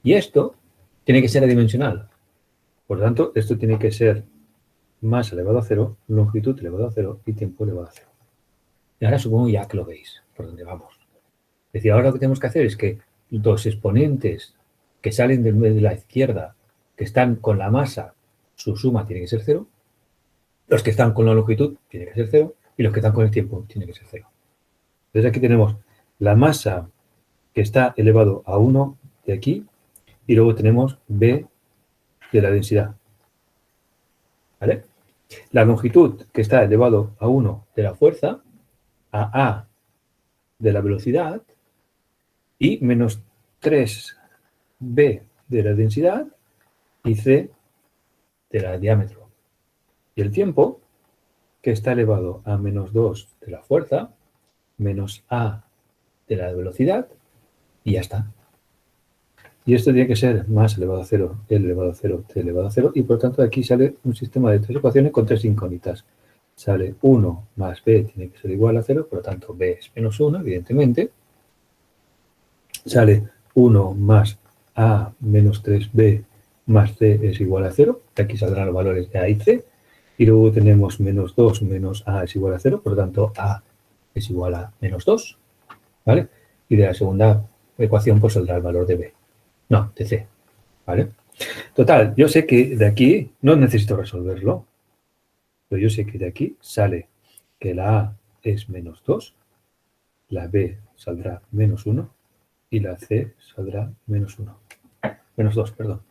Y esto tiene que ser adimensional. Por lo tanto, esto tiene que ser masa elevado a 0, longitud elevado a 0 y tiempo elevado a 0. Y ahora supongo ya que lo veis por dónde vamos. Es decir, ahora lo que tenemos que hacer es que los exponentes que salen de la izquierda, que están con la masa, su suma tiene que ser 0. Los que están con la longitud tiene que ser 0. Y los que están con el tiempo tiene que ser 0. Entonces aquí tenemos la masa que está elevado a 1 de aquí y luego tenemos B de la densidad. ¿Vale? La longitud que está elevado a 1 de la fuerza, a de la velocidad y menos 3B de la densidad y C de la diámetro. Y el tiempo que está elevado a menos 2 de la fuerza, menos A de la velocidad y ya está. Y esto tiene que ser más elevado a 0, L elevado a 0, T elevado a 0 y por lo tanto de aquí sale un sistema de tres ecuaciones con tres incógnitas. Sale 1 más B tiene que ser igual a 0, por lo tanto B es menos 1, evidentemente. Sale 1 más A menos 3B más C es igual a 0. De aquí saldrán los valores de A y C. Y luego tenemos menos 2 menos A es igual a 0, por lo tanto A es igual a menos 2. ¿Vale? Y de la segunda ecuación pues saldrá el valor de B. No, de C. ¿Vale? Total, yo sé que de aquí no necesito resolverlo. Pero yo sé que de aquí sale que la A es menos 2, la B saldrá menos 1 y la C saldrá menos 1. Menos 2, perdón.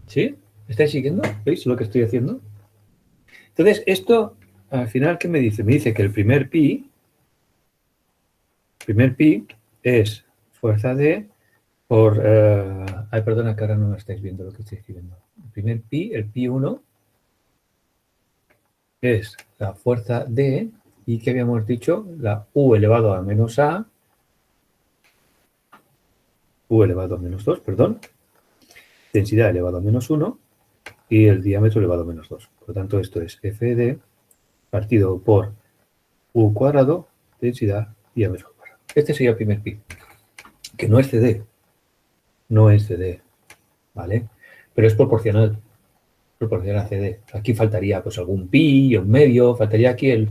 ¿Sí? ¿Estáis siguiendo? ¿Veis lo que estoy haciendo? Entonces, esto, al final, ¿qué me dice? Me dice que el primer pi es fuerza D por... perdona que ahora no estáis viendo lo que estoy escribiendo. El primer pi, el pi1, es la fuerza D y que habíamos dicho, la U elevado a menos A, U elevado a menos 2, perdón, densidad elevado a menos 1 y el diámetro elevado a menos 2. Por lo tanto, esto es FD partido por U cuadrado, densidad, diámetro cuadrado. Este sería el primer pi, que no es CD. No es CD, ¿vale? Pero es proporcional a CD. Aquí faltaría pues algún pi o un medio, faltaría aquí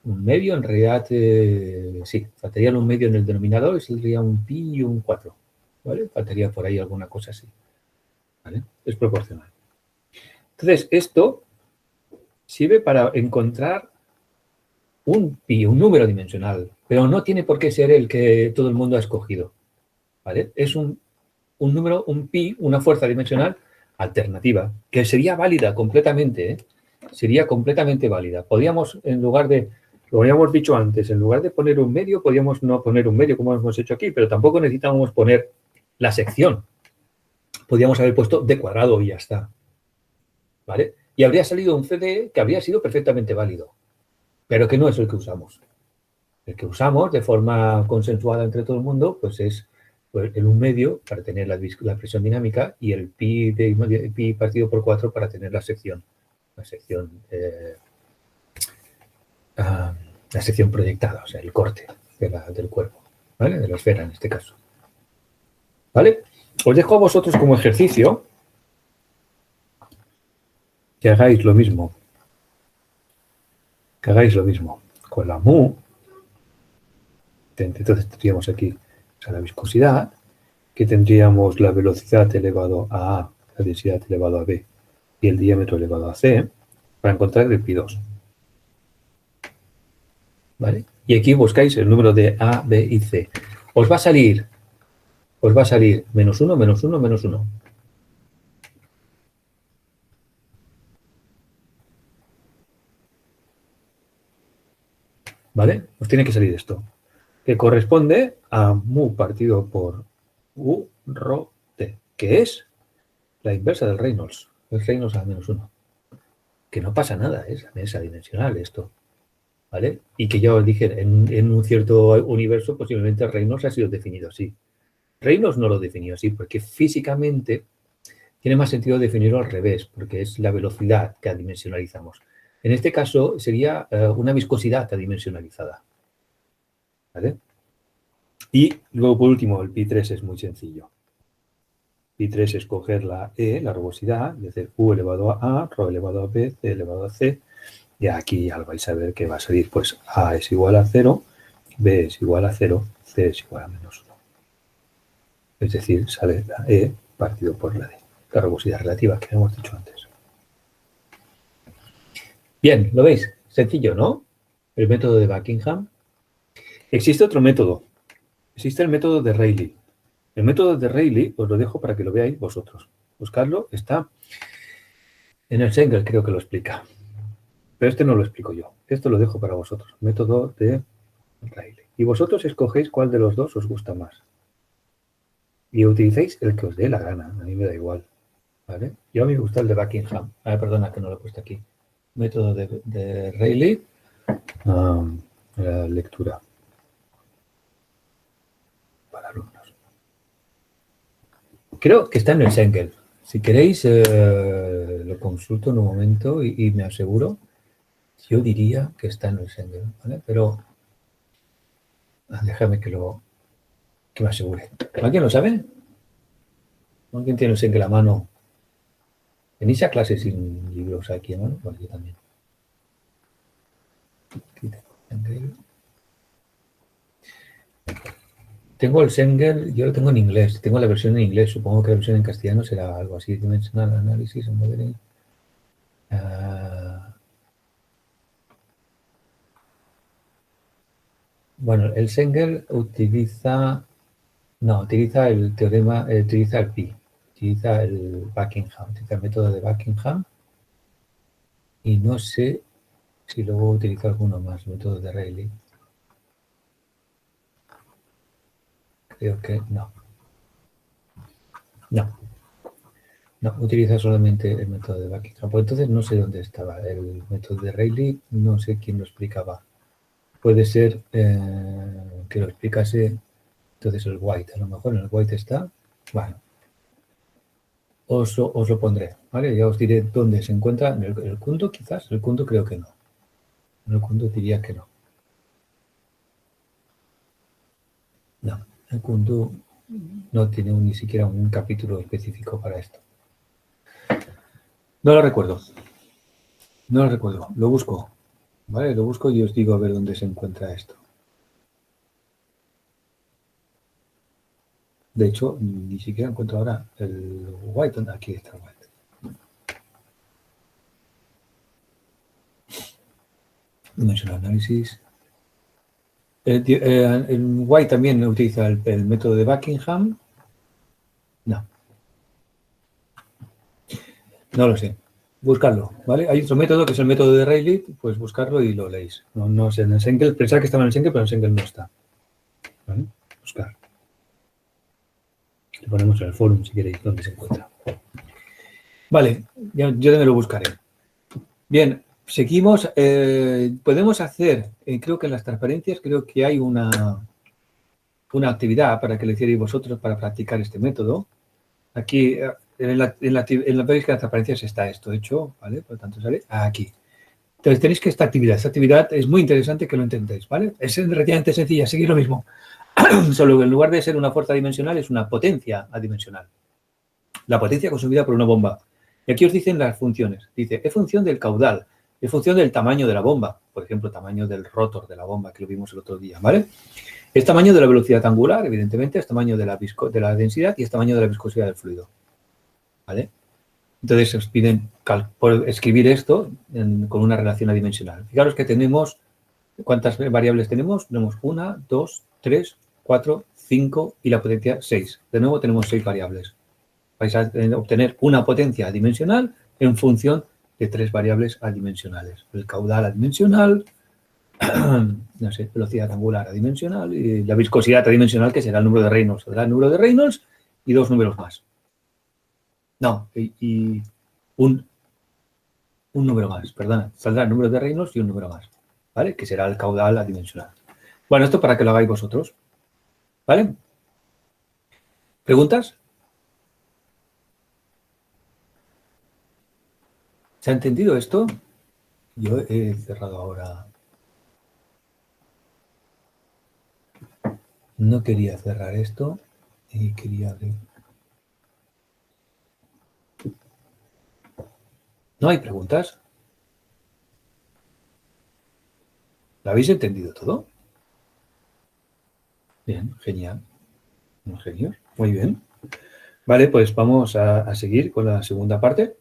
un medio, en realidad, sí, faltaría un medio en el denominador y saldría un pi y un 4, ¿vale? Faltaría por ahí alguna cosa así, ¿vale? Es proporcional. Entonces, esto sirve para encontrar un pi, un número dimensional, pero no tiene por qué ser el que todo el mundo ha escogido, ¿vale? Es un número, un pi, una fuerza dimensional alternativa, que sería válida completamente, ¿eh? Sería completamente válida. Podríamos, en lugar de, lo habíamos dicho antes, en lugar de poner un medio, podríamos no poner un medio como hemos hecho aquí, pero tampoco necesitábamos poner la sección. Podríamos haber puesto d cuadrado y ya está, ¿vale? Y habría salido un CD que habría sido perfectamente válido, pero que no es el que usamos. El que usamos de forma consensuada entre todo el mundo, pues es el un medio para tener la presión dinámica y el pi, pi partido por 4 para tener la sección proyectada, o sea, el corte del cuerpo, ¿vale? De la esfera en este caso. ¿Vale? Os dejo a vosotros como ejercicio que hagáis lo mismo. Que hagáis lo mismo con la mu. Entonces tendríamos aquí la viscosidad, que tendríamos la velocidad elevado a A, la densidad elevado a B y el diámetro elevado a C, para encontrar el pi2. ¿Vale? Y aquí buscáis el número de A, B y C. Os va a salir menos 1, menos 1, menos 1. ¿Vale? Os tiene que salir esto, que corresponde a mu partido por u rho t, que es la inversa del Reynolds. El Reynolds a menos 1. Que no pasa nada, es la mesa dimensional esto. ¿Vale? Y que ya os dije, en un cierto universo posiblemente Reynolds ha sido definido así. Reynolds no lo definió así porque físicamente tiene más sentido definirlo al revés, porque es la velocidad que adimensionalizamos. En este caso sería una viscosidad adimensionalizada. ¿Vale? Y luego, por último, el pi3 es muy sencillo. Pi3 es coger la E, la rugosidad, y hacer U elevado a A, Rho elevado a B, C elevado a C. Y aquí ya vais a ver que va a salir, pues A es igual a 0, B es igual a 0, C es igual a menos 1. Es decir, sale la E partido por la D, la rugosidad relativa que hemos dicho antes. Bien, ¿lo veis? Sencillo, ¿no? El método de Buckingham. Existe otro método. Existe el método de Rayleigh. El método de Rayleigh os lo dejo para que lo veáis vosotros. Buscarlo, está en el Sengel, creo que lo explica. Pero este no lo explico yo. Esto lo dejo para vosotros. Método de Rayleigh. Y vosotros escogéis cuál de los dos os gusta más. Y utilicéis el que os dé la gana. A mí me da igual. ¿Vale? Yo a mí me gusta el de Buckingham. Perdona que no lo he puesto aquí. Método de Rayleigh. La lectura. Para alumnos. Creo que está en el Sengel. Si queréis, lo consulto en un momento y me aseguro. Yo diría que está en el Sengel, ¿vale? Pero déjame que me asegure. ¿Alguien lo sabe? ¿Alguien tiene el Sengel a mano? ¿Venís a clase sin libros aquí a mano? Bueno, yo también. Aquí tengo el Sengel. Tengo el Sengel, yo lo tengo en inglés. Tengo la versión en inglés. Supongo que la versión en castellano será algo así. Dimensional Analysis and Modeling. Bueno, el Sengel utiliza el teorema, utiliza el pi, utiliza el Buckingham, utiliza el método de Buckingham y no sé si luego utiliza alguno más, el método de Rayleigh. Creo que no. No, utiliza solamente el método de Buckingham. Pues entonces no sé dónde estaba el método de Rayleigh, no sé quién lo explicaba. Puede ser que lo explicase entonces el White. A lo mejor en el White está. Bueno, os lo pondré, ¿vale? Ya os diré dónde se encuentra. En el Kundo, quizás. El Kundo creo que no. En el Kundo diría que no. No, el Kundo no tiene ni siquiera un capítulo específico para esto. No lo recuerdo. Lo busco. Vale, lo busco y os digo a ver dónde se encuentra esto. De hecho, ni siquiera encuentro ahora el white. Aquí está el white. Dimensional Analysis. ¿El white también utiliza el método de Buckingham? No. No lo sé. Buscarlo, ¿vale? Hay otro método que es el método de Rayleigh, pues buscarlo y lo leéis. No sé, en el Schenkel, pensar que estaba en el Schenkel, pero en el Schenkel no está. ¿Vale? Buscar. Le ponemos en el forum si queréis dónde se encuentra. Vale, yo también lo buscaré. Bien, seguimos. Podemos hacer, creo que en las transparencias, creo que hay una actividad para que lo hicierais vosotros para practicar este método. Aquí, en la veis que en las transparencias está esto hecho, ¿vale? Por lo tanto, sale aquí. Entonces, tenéis que esta actividad es muy interesante que lo intentéis, ¿vale? Es relativamente sencilla, seguir lo mismo. Solo que en lugar de ser una fuerza adimensional, es una potencia adimensional. La potencia consumida por una bomba. Y aquí os dicen las funciones. Dice, es función del caudal, es función del tamaño de la bomba. Por ejemplo, tamaño del rotor de la bomba, que lo vimos el otro día, ¿vale? Es tamaño de la velocidad angular, evidentemente, es tamaño de la densidad y es tamaño de la viscosidad del fluido. ¿Vale? Entonces os piden escribir esto con una relación adimensional. Fijaros que tenemos, ¿cuántas variables tenemos? Tenemos 1, 2, 3, 4, 5 y la potencia 6. De nuevo tenemos 6 variables. Vais a obtener una potencia adimensional en función de 3 variables adimensionales. El caudal adimensional, no sé, velocidad angular adimensional y la viscosidad adimensional, que será el número de Reynolds. Será el número de Reynolds y 2 números más. No, y un número más, perdona. Saldrá el número de Reynolds y un número más, ¿vale? Que será el caudal adimensional. Bueno, esto para que lo hagáis vosotros, ¿vale? ¿Preguntas? ¿Se ha entendido esto? Yo he cerrado ahora. No quería cerrar esto y quería abrir. ¿No hay preguntas? ¿Lo habéis entendido todo? Bien, genial. Genios, muy bien. Vale, pues vamos a seguir con la segunda parte.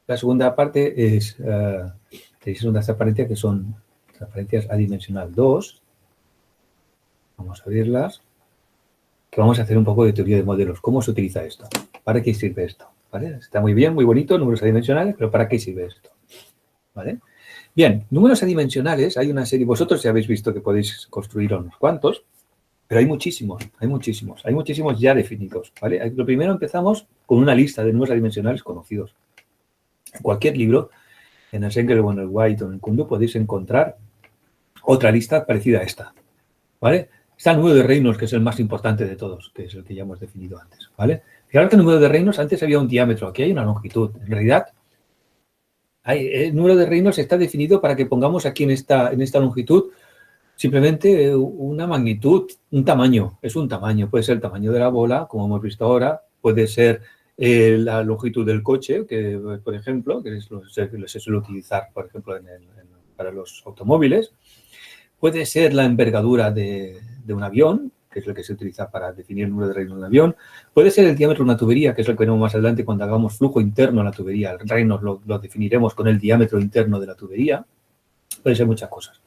La segunda parte es, tenéis unas transparencias que son transparencias adimensional 2. Vamos a abrirlas. Que vamos a hacer un poco de teoría de modelos. ¿Cómo se utiliza esto? ¿Para qué sirve esto? ¿Vale? Está muy bien, muy bonito, números adimensionales, pero ¿para qué sirve esto? ¿Vale? Bien, números adimensionales, hay una serie, vosotros ya habéis visto que podéis construir unos cuantos, pero hay muchísimos ya definidos, ¿vale? Lo primero empezamos con una lista de números adimensionales conocidos. En cualquier libro, en el Schenkel o en el White o en el Kundu, podéis encontrar otra lista parecida a esta, ¿vale? Está el número de Reynolds, que es el más importante de todos, que es el que ya hemos definido antes, ¿vale? Fijaros que el número de Reynolds, antes había un diámetro, aquí hay una longitud. En realidad, el número de Reynolds está definido para que pongamos aquí en esta longitud simplemente una magnitud, un tamaño. Es un tamaño, puede ser el tamaño de la bola, como hemos visto ahora, puede ser la longitud del coche, que por ejemplo, que se suele utilizar, por ejemplo, para los automóviles. Puede ser la envergadura de un avión, que es lo que se utiliza para definir el número de Reynolds de un avión. Puede ser el diámetro de una tubería, que es lo que veremos más adelante cuando hagamos flujo interno a la tubería. El Reynolds lo definiremos con el diámetro interno de la tubería. Puede ser muchas cosas.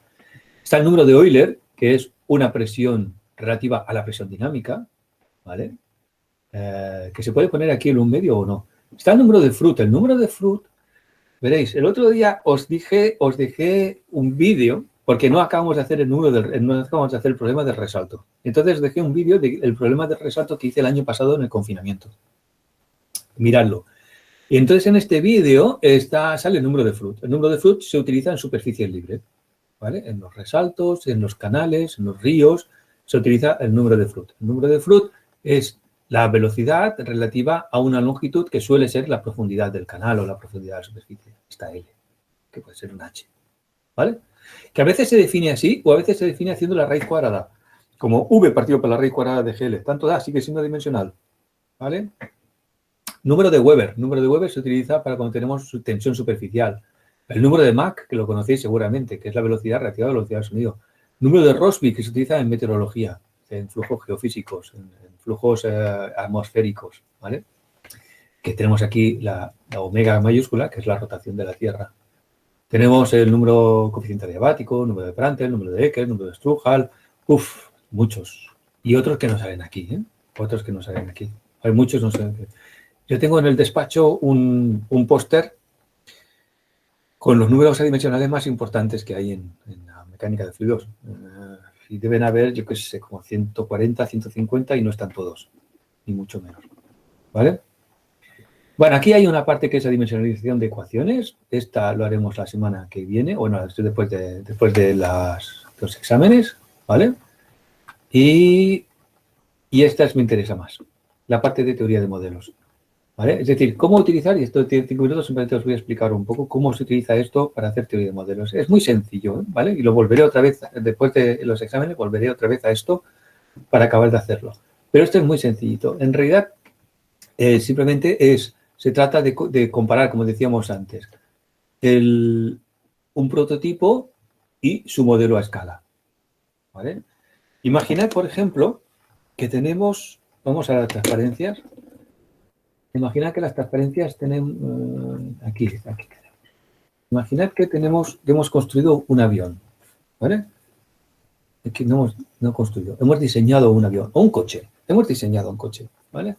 Está el número de Euler, que es una presión relativa a la presión dinámica, ¿vale? Que se puede poner aquí en un medio o no. Está el número de Froude. El número de Froude, veréis, el otro día os dejé un vídeo, porque no acabamos de hacer el problema del resalto. Entonces dejé un vídeo del problema del resalto que hice el año pasado en el confinamiento. Miradlo. Y entonces en este vídeo sale el número de Froude. El número de Froude se utiliza en superficie libre, ¿vale? En los resaltos, en los canales, en los ríos, se utiliza el número de Froude. El número de Froude es la velocidad relativa a una longitud que suele ser la profundidad del canal o la profundidad de la superficie. Esta L, que puede ser un H, ¿vale? Que a veces se define así o a veces se define haciendo la raíz cuadrada, como V partido por la raíz cuadrada de GL. Tanto da, sigue siendo dimensional, ¿vale? Número de Weber. Número de Weber se utiliza para cuando tenemos tensión superficial. El número de Mach, que lo conocéis seguramente, que es la velocidad relativa a la velocidad del sonido. Número de Rossby, que se utiliza en meteorología, en flujos geofísicos, en flujos atmosféricos, ¿vale? Que tenemos aquí la omega mayúscula, que es la rotación de la Tierra. Tenemos el número coeficiente adiabático, número de Prandtl, número de Eckert, número de Struhal, muchos. Y otros que no salen aquí, ¿eh? Otros que no salen aquí. Hay muchos, no sé. Yo tengo en el despacho un póster con los números adimensionales más importantes que hay en la mecánica de fluidos. Y deben haber, yo qué sé, como 140, 150 y no están todos, ni mucho menos. ¿Vale? Bueno, aquí hay una parte que es la dimensionalización de ecuaciones. Esta lo haremos la semana que viene, bueno, después de los exámenes, ¿vale? Y esta me interesa más, la parte de teoría de modelos, ¿vale? Es decir, cómo utilizar, y esto tiene 5 minutos, simplemente os voy a explicar un poco cómo se utiliza esto para hacer teoría de modelos. Es muy sencillo, ¿vale? Y lo volveré otra vez, después de los exámenes, volveré otra vez a esto para acabar de hacerlo. Pero esto es muy sencillito. En realidad, simplemente se trata de comparar, como decíamos antes, un prototipo y su modelo a escala, ¿vale? Imaginad, por ejemplo, que tenemos, vamos a las transparencias. Imaginad que las transparencias tienen, aquí tenemos. Imaginad que hemos construido un avión, ¿vale? Aquí no hemos construido, hemos diseñado un avión, o un coche, hemos diseñado un coche, ¿vale?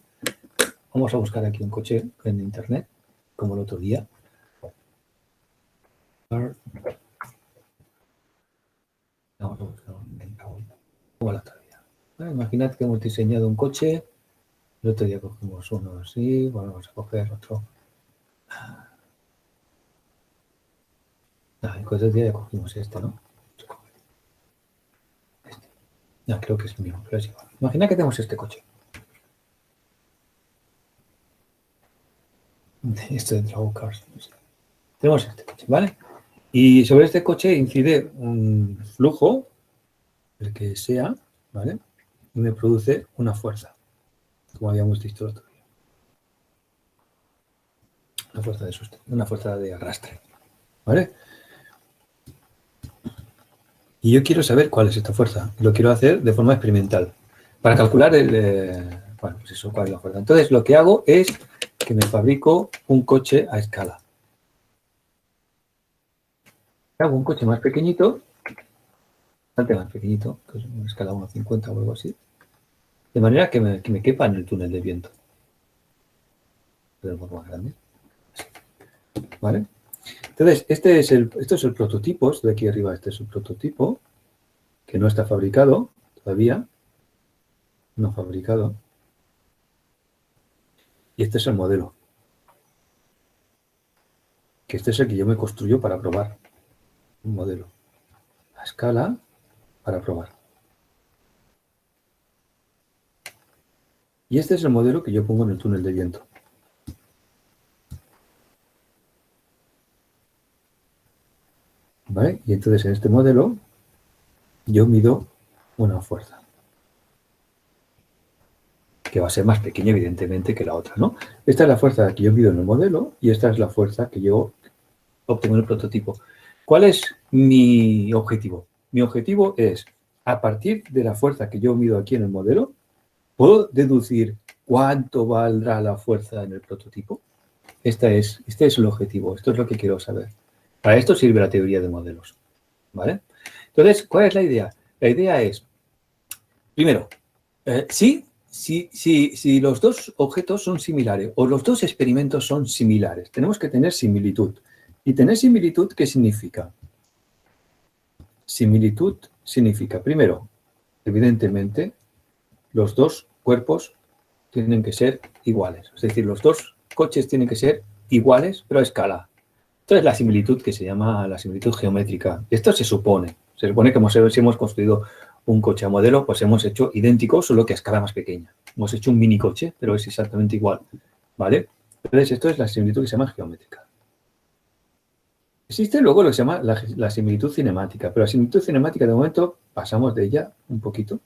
Vamos a buscar aquí un coche en internet, como el otro día. Vamos a buscar como el otro día. ¿Vale? Imaginad que hemos diseñado un coche. El otro día cogimos uno así, vamos a coger otro. El otro día ya cogimos este, ¿no? Este. No, creo que es el mismo, pero es igual. Imaginad que tenemos este coche. Esto de Draw Cars. Tenemos este coche, ¿vale? Y sobre este coche incide un flujo, el que sea, ¿vale? Y me produce una fuerza, como habíamos dicho el otro día. Una fuerza de arrastre, ¿vale? Y yo quiero saber cuál es esta fuerza. Lo quiero hacer de forma experimental. Para calcular bueno, pues eso, cuál es la fuerza. Entonces, lo que hago es que me fabrico un coche a escala. Hago un coche más pequeñito, bastante más pequeñito, que es una escala 1,50 o algo así, de manera que me quepa en el túnel de viento. Pero más grande. ¿Vale? Entonces, esto es el prototipo, esto de aquí arriba, este es el prototipo, que no está fabricado todavía, no fabricado. Y este es el modelo, que este es el que yo me construyo para probar. Un modelo a escala para probar. Y este es el modelo que yo pongo en el túnel de viento. ¿Vale? Y entonces en este modelo yo mido una fuerza, que va a ser más pequeña evidentemente que la otra, ¿no? Esta es la fuerza que yo mido en el modelo y esta es la fuerza que yo obtengo en el prototipo. ¿Cuál es mi objetivo? Mi objetivo es, a partir de la fuerza que yo mido aquí en el modelo, ¿puedo deducir cuánto valdrá la fuerza en el prototipo? Este es el objetivo, esto es lo que quiero saber. Para esto sirve la teoría de modelos, ¿vale? Entonces, ¿cuál es la idea? La idea es, primero, si los dos objetos son similares o los dos experimentos son similares, tenemos que tener similitud. ¿Y tener similitud qué significa? Similitud significa, primero, evidentemente, los dos cuerpos tienen que ser iguales. Es decir, los dos coches tienen que ser iguales, pero a escala. Entonces, la similitud que se llama la similitud geométrica. Esto se supone que si hemos construido un coche a modelo, pues hemos hecho idéntico, solo que a escala más pequeña. Hemos hecho un mini coche, pero es exactamente igual, ¿vale? Entonces, esto es la similitud que se llama geométrica. Existe luego lo que se llama la similitud cinemática, pero la similitud cinemática de momento pasamos de ella un poquito,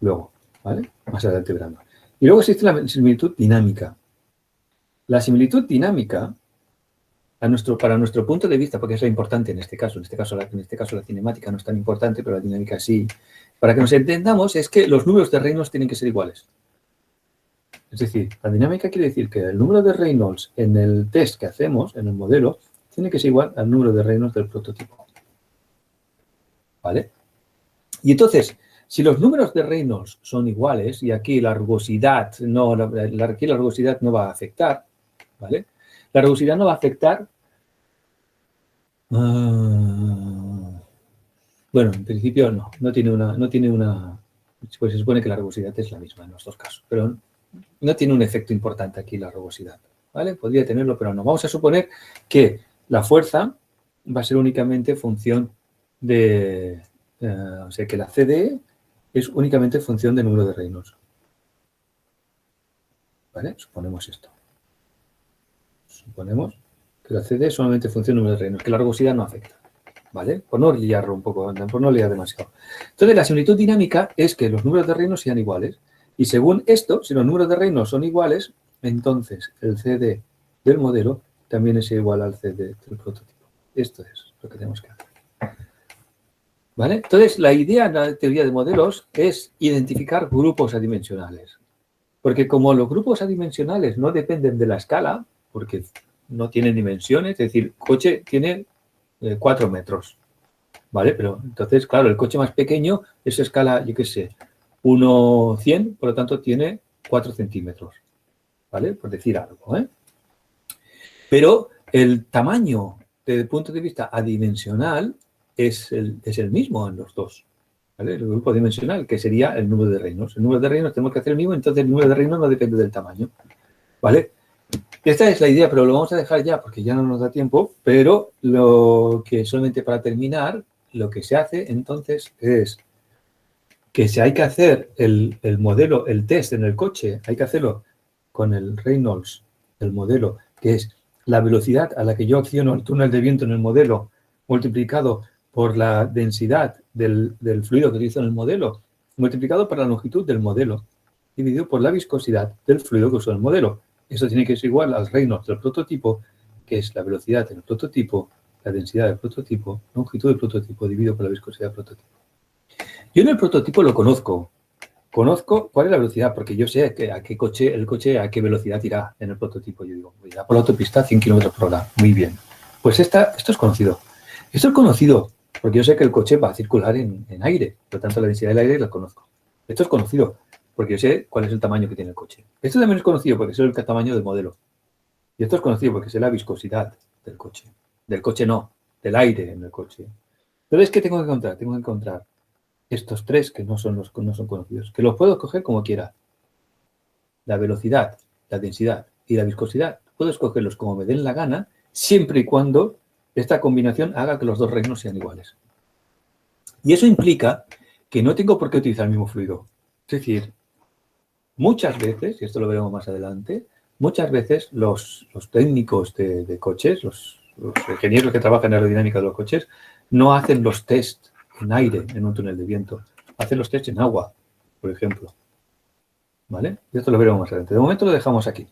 luego, ¿vale? Más adelante veremos. Y luego existe la similitud dinámica. La similitud dinámica para nuestro punto de vista, porque es lo importante en este caso la cinemática no es tan importante, pero la dinámica sí. Para que nos entendamos es que los números de Reynolds tienen que ser iguales. Es decir, la dinámica quiere decir que el número de Reynolds en el test que hacemos, en el modelo, tiene que ser igual al número de Reynolds del prototipo. ¿Vale? Y entonces, si los números de Reynolds son iguales, y aquí la rugosidad no, aquí la rugosidad no va a afectar, ¿vale? La rugosidad no va a afectar. Bueno, en principio no tiene una. Pues se supone que la rugosidad es la misma en los dos casos, pero no tiene un efecto importante aquí la rugosidad, ¿vale? Podría tenerlo, pero no. Vamos a suponer que la fuerza va a ser únicamente función de. O sea, que la CD es únicamente función del número de Reynolds. ¿Vale? Suponemos esto. Suponemos que la CD es solamente función del número de Reynolds, que la rugosidad no afecta. ¿Vale? Por no liarlo un poco, por no liar demasiado. Entonces, la similitud dinámica es que los números de Reynolds sean iguales. Y según esto, si los números de Reynolds son iguales, entonces el CD del modelo también es igual al CD del prototipo. Esto es lo que tenemos que hacer. ¿Vale? Entonces, la idea en la teoría de modelos es identificar grupos adimensionales. Porque como los grupos adimensionales no dependen de la escala, porque no tienen dimensiones, es decir, el coche tiene 4 metros, ¿vale? Pero entonces, claro, el coche más pequeño es escala, yo qué sé, 1/100, por lo tanto tiene 4 centímetros, ¿vale? Por decir algo, ¿eh? Pero el tamaño, desde el punto de vista adimensional, es el mismo en los dos, ¿vale? El grupo dimensional, que sería el número de Reynolds. El número de Reynolds tenemos que hacer el mismo, entonces el número de Reynolds no depende del tamaño, ¿vale? Esta es la idea, pero lo vamos a dejar ya porque ya no nos da tiempo, pero lo que solamente para terminar, lo que se hace entonces es que si hay que hacer el modelo, el test en el coche, hay que hacerlo con el Reynolds, el modelo, que es la velocidad a la que yo acciono el túnel de viento en el modelo multiplicado por la densidad del fluido que utilizo en el modelo, multiplicado por la longitud del modelo, dividido por la viscosidad del fluido que uso en el modelo. Eso tiene que ser igual al Reynolds del prototipo, que es la velocidad del prototipo, la densidad del prototipo, longitud del prototipo, dividido por la viscosidad del prototipo. Yo en el prototipo lo conozco. Conozco cuál es la velocidad, porque yo sé el coche a qué velocidad irá en el prototipo. Yo digo, irá por la autopista a 100 km por hora. Muy bien. Pues esto es conocido. Esto es conocido porque yo sé que el coche va a circular en aire. Por lo tanto, la densidad del aire la conozco. Esto es conocido porque yo sé cuál es el tamaño que tiene el coche. Esto también es conocido porque sé el tamaño del modelo. Y esto es conocido porque sé la viscosidad del coche. Del coche no, del aire en el coche. Entonces, ¿qué tengo que encontrar? Tengo que encontrar estos tres que no son conocidos, que los puedo escoger como quiera. La velocidad, la densidad y la viscosidad, puedo escogerlos como me den la gana, siempre y cuando esta combinación haga que los dos reinos sean iguales. Y eso implica que no tengo por qué utilizar el mismo fluido. Es decir, muchas veces, y esto lo veremos más adelante, muchas veces los técnicos de coches, los ingenieros que trabajan en aerodinámica de los coches, no hacen los test en aire, en un túnel de viento. Hacen los test en agua, por ejemplo. ¿Vale? Y esto lo veremos más adelante. De momento lo dejamos aquí.